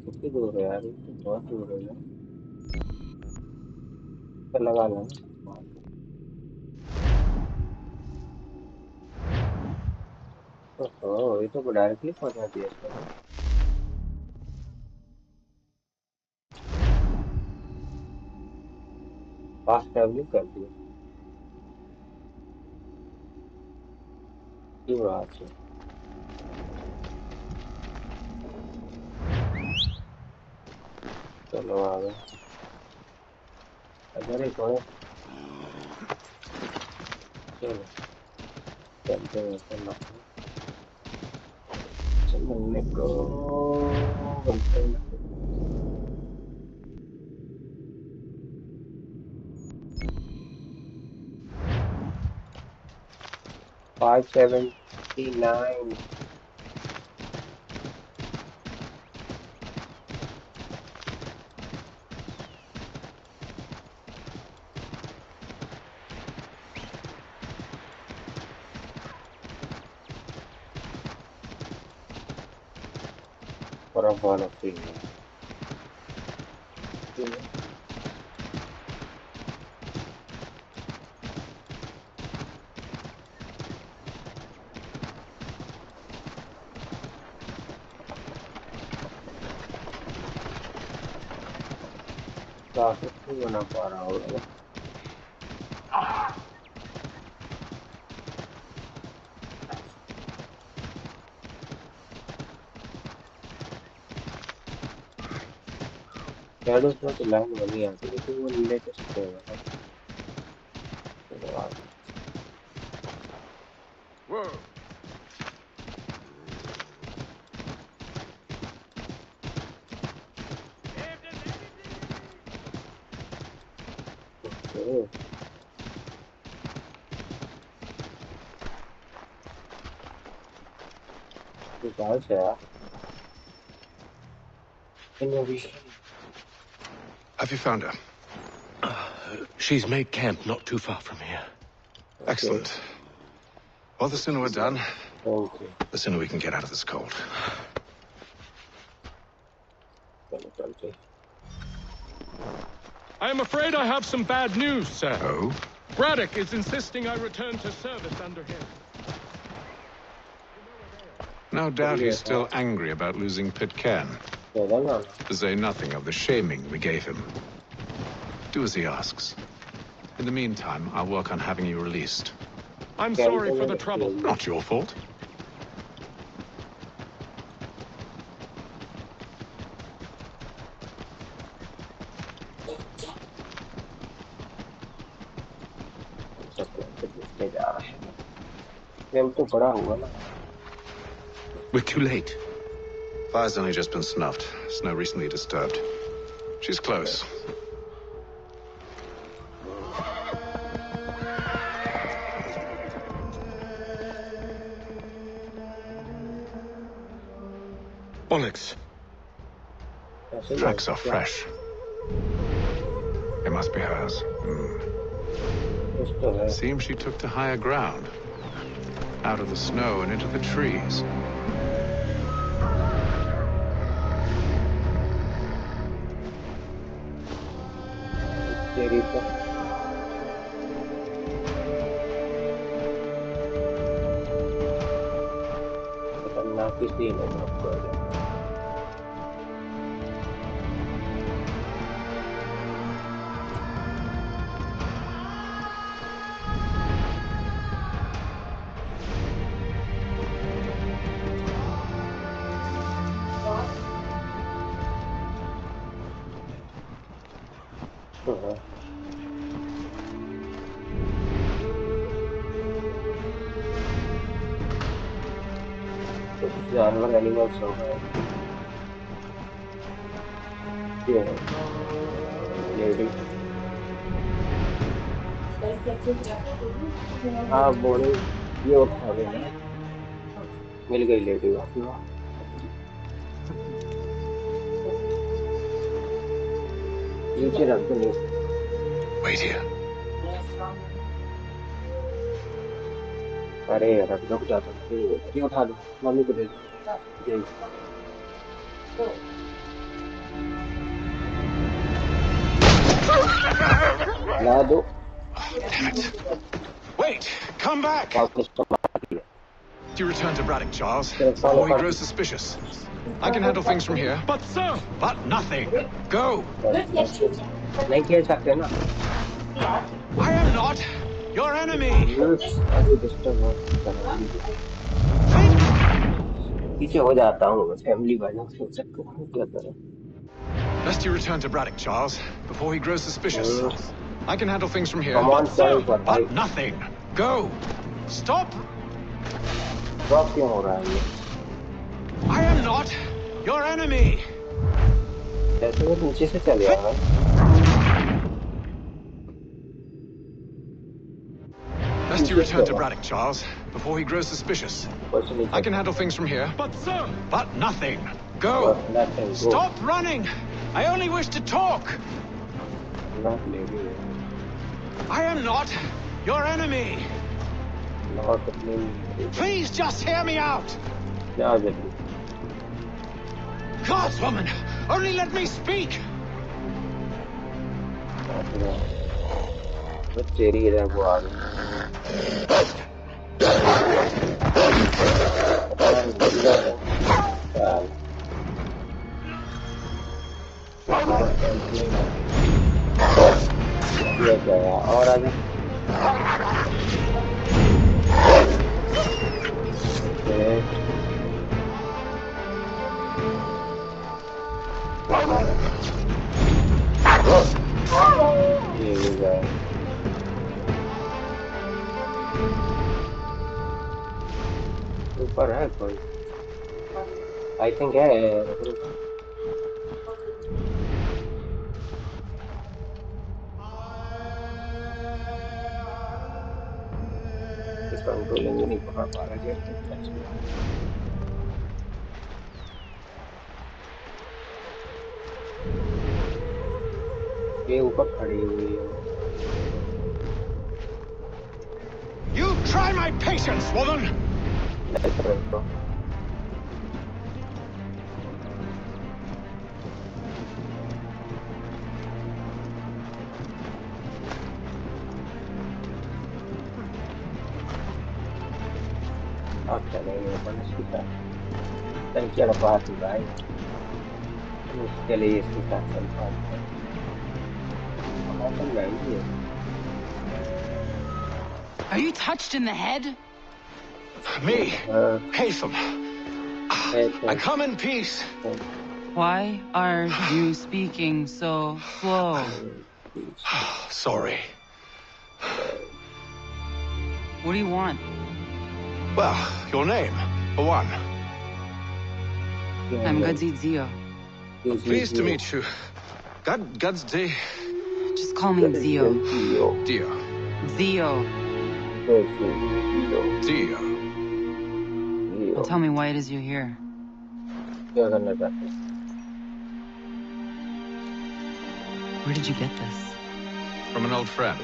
कितनी दूर है यार तो बहुत दूर है ना तो लगा लो ओह ये तो डायरेक्टली पहुंचा दिया इसने फास्ट ट्रैवलिंग कर दिया ये बात है चलो आ गए अगर एक और चलो चलते हैं चलना चलने को बनते हैं 579 for a ball of fame. काफी बना पा रहा होगा शैडोज में तो लाइन बनी आती है लेकिन वो लेटेस्ट है Have you found her? She's made camp not too far from here. Excellent. Well, the sooner we're done, the sooner we can get out of this cold. I am afraid I have some bad news, sir. Oh? Braddock is insisting I return to service under him. No doubt he's still angry about losing Pitcairn. To say nothing of the shaming we gave him. Do as he asks. In the meantime, I'll work on having you released. I'm sorry for the trouble. Not your fault. Game तो बड़ा हुआ ना We're too late. Fire's only just been snuffed. Snow recently disturbed. She's close. Bollocks. Tracks are fresh. It must be hers. Seems she took to higher ground. Out of the snow and into the trees. जानवर animals हो गए lady हाँ boarding ये उठा गया मिल गई lady नीचे रख दो नीचे Wait here. अरे रुक जाता ये उठा दो मम्मी को दे दो ला दो Damn it. Wait! Come back! You return to Braddock, Charles, before he grows suspicious. I can handle things from here. But sir! But nothing. Go! नहीं खेल सकते ना I am not your enemy! पीछे हो जाता हूँ फैमिली वालों से क्या करें Best you return to Braddock, Charles, before he grows suspicious. I can handle things from here. Come on, but nothing. Go! Stop! Drop क्यों हो रहा है ये? I am not your enemy. ऐसे वो नीचे से चले आए Best you return to Braddock, Charles, before he grows suspicious. I can handle things from here. But sir! But nothing. Go! Stop running! I only wish to talk! I am not your enemy! Please just hear me out! God's woman! Only let me speak! तेरी इधर वो आ गई ये क्या है और आगे ये है ऊपर है कोई आई थिंक है कंट्रोलिंग नहीं पकड़ पा रहा है ये ऊपर खड़ी हुई है You try my patience, woman! नहीं बना सीखा तन क्या बात है भाई उसके लिए इसके साथ चल पाते हैं Are you touched in the head? Me? Haytham. I come in peace. Why are you speaking so slow? Sorry. What do you want? Well, your name, for one. I'm Godzi Zio. Pleased to meet you. God's day. Just call me Zio. Dio. Zio. Dio. Now tell me why it is you're here. क्या करना चाहते हैं? Where did you get this? From an old friend.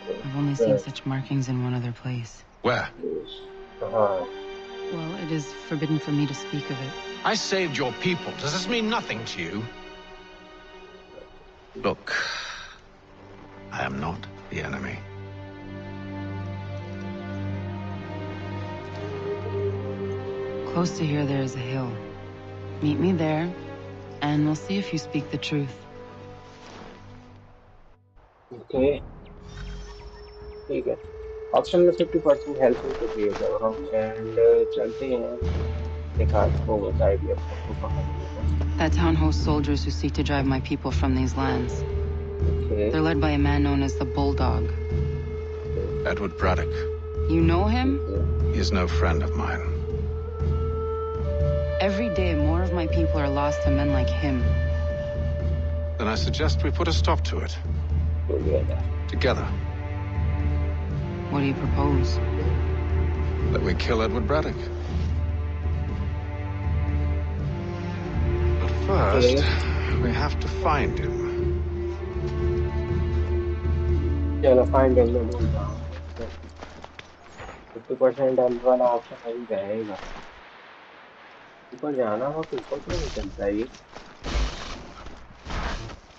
I've only seen such markings in one other place. Where? Well, it is forbidden for me to speak of it. I saved your people. Does this mean nothing to you? Look, I am not the enemy. Close to here, there is a hill. Meet me there, and we'll see if you speak the truth. Okay. ठीक है. Option में 50% health इनको चाहिए था हम and चलते हैं देखा इसको बता दिया आपको कहाँ मिलेगा. That town hosts soldiers who seek to drive my people from these lands. Okay. They're led by a man known as the Bulldog. Edward Braddock. You know him? He is no friend of mine. Every day, more of my people are lost to men like him. Then I suggest we put a stop to it. Together. What do you propose? That we kill Edward Braddock. But first, we have to find him. चलो find him मैं बोल रहा हूँ. 50% health वाला option नहीं रहेगा. ऊपर जाना हो तो ऊपर क्यों नहीं चलता है ये?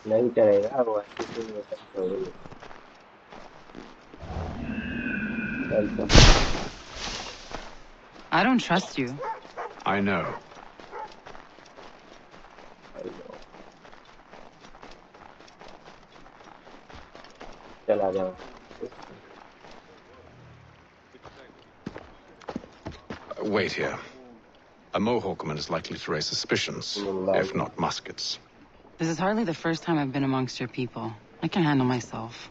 नहीं चलेगा वो अच्छी से छोड़ेंगे. I don't trust you. I know. चला जाओ. Wait here. A Mohawkman is likely to raise suspicions, if not muskets. This is hardly the first time I've been amongst your people. I can handle myself.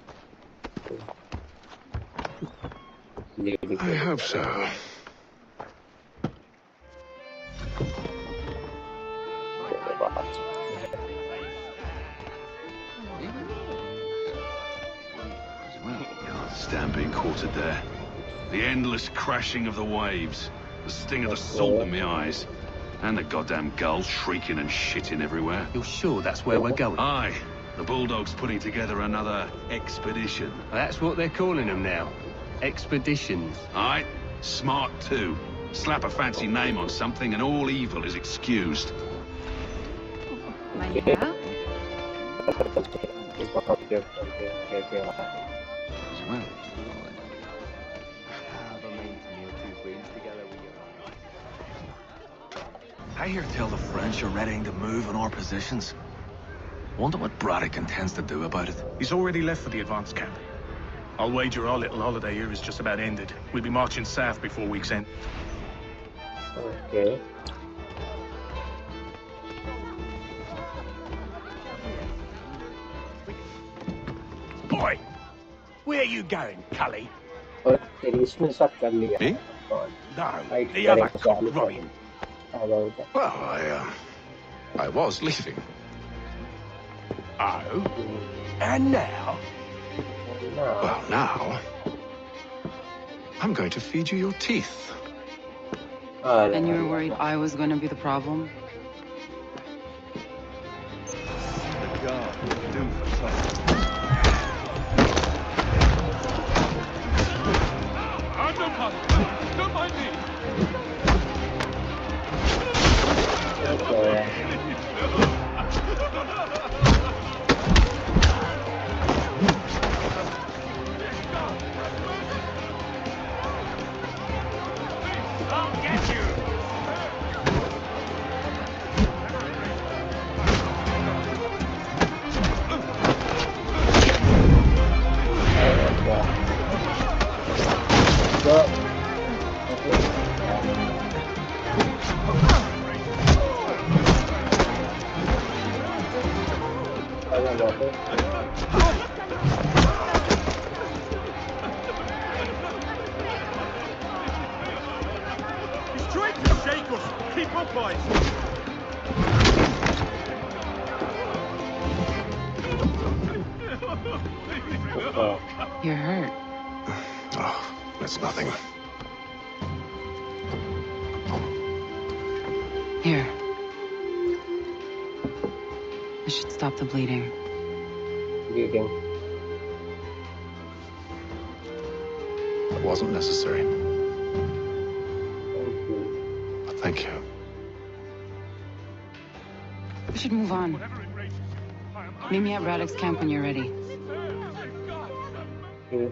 I hope so. Stampede quartered there. The endless crashing of the waves. The sting of the salt in my eyes. And the goddamn gulls shrieking and shitting everywhere. You're sure that's where we're going? Aye. The Bulldog's putting together another expedition. That's what they're calling them now. Expeditions. Aye. Smart too. Slap a fancy name on something and all evil is excused. I hear tell the French are readying to move on our positions. Wonder what Braddock intends to do about it. He's already left for the advance camp. I'll wager our little holiday here is just about ended. We'll be marching south before week's end. Okay. Boy, where are you going, Cully? और तेरी इसमें सब कर लिया. Me? No, the other cock Robin. Well, I was leaving. Oh? And now? Well, now, I'm going to feed you your teeth. And you were worried I was going to be the problem? Don't mind me. I'll get you. He's trying to shake us. Keep up, boys. You're hurt. Oh, it's nothing. Here. This should stop the bleeding. Bleeding. It wasn't necessary. Thank you. But thank you. We should move on. Meet me at Braddock's camp when you're ready. Okay.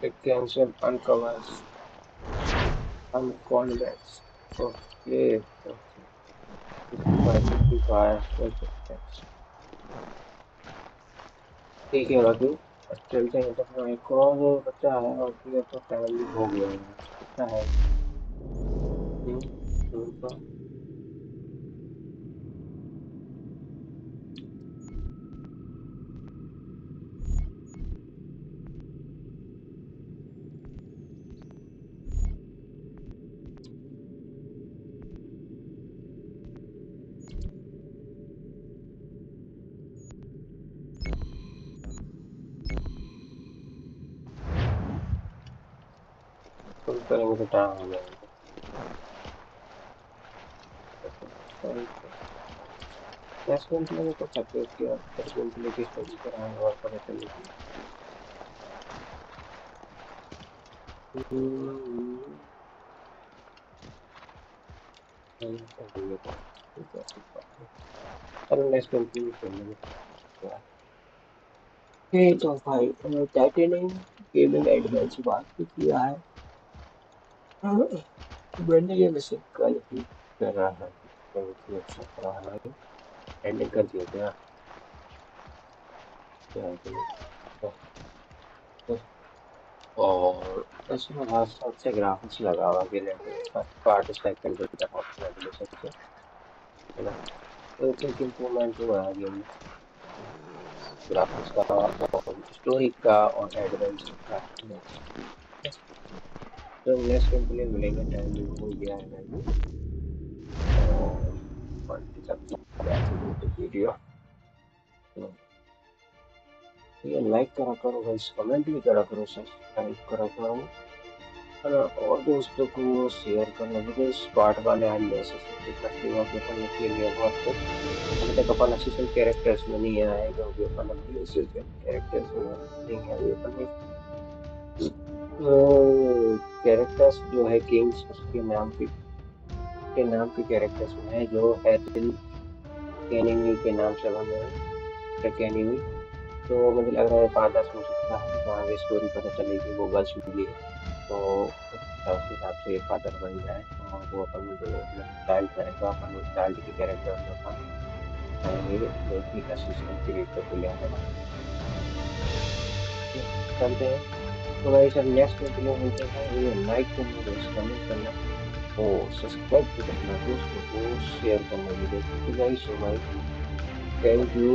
The cancel uncovers unconvex. Okay. Okay. My 55 steps. ठीक है बाकी अब चलते हैं। तो अपना एक और बच्चा है और फिर तो टाइम भी हो गया है। अच्छा है। तो फुल करेंगे तो टाइम हो जाएगा। नेक्स्ट गेम प्ले में कुछ अपडेट किया पर गेम प्ले की स्टडी कराएंगे और पता चलेगी। चलो नेक्स्ट गेम प्ले में खेलेंगे। तो भाई टाइटेनियम गेमिंग एडवांस की बात भी किया है। मैंने ये वैसे कल ही कर रहा था। बहुत ही अच्छा कर रहा है। एंडिंग कर दिया क्या? और इसमें बहुत अच्छे ग्राफिक्स लगा हुआ कि फर्स्ट पार्ट सेकंड रेगुलेशन से है ना। तो एक इम्प्रूवमेंट हुआ है गेम में ग्राफिक्स का और स्टोरी का और एडवेंचर का। तो नेक्स्ट गेम के लिए मिलेंगे। टाइम भी हो गया है वैसे और 20 तक वीडियो। तो ये लाइक करा करो गाइस, कमेंट भी करा करो, सब्सक्राइब करा करो और दोस्तों को शेयर करना। बिकॉज पार्ट वाले आज नेसेसरी करते हुआ कि अपन ने खेल लिया बहुत कुछ। अभी तक अपन असिस्टेंट कैरेक्टर्स में नहीं आए क्योंकि अपन अभी असिस्टेंट कैरेक्टर्स में नहीं है। अभी अपन ने कैरेक्टर्स जो है किंग्स उसके नाम के कैरेक्टर्स में है जो हैरिल कैनिमी के नाम से बने हैं कैनिमी। तो मुझे लग रहा है 5-10 हो सकता है तो आगे स्टोरी पता चलेगी। वो गर्ल्स मिली है तो उस हिसाब से फादर बन जाए और वो अपन जो अपना चाइल्ड रहेगा अपन उस चाइल्ड के कैरेक्टर में अपन आएंगे जो कि असिस्टेंट क्रिएटर को ले आएगा। चलते हैं तो भाई सर नेक्स्ट में मिलते हैं। भाई वीडियो लाइक करना दोस्त, कमेंट करना और सब्सक्राइब भी करना दोस्तों को शेयर करना वीडियो को। गाइस सो भाई थैंक यू।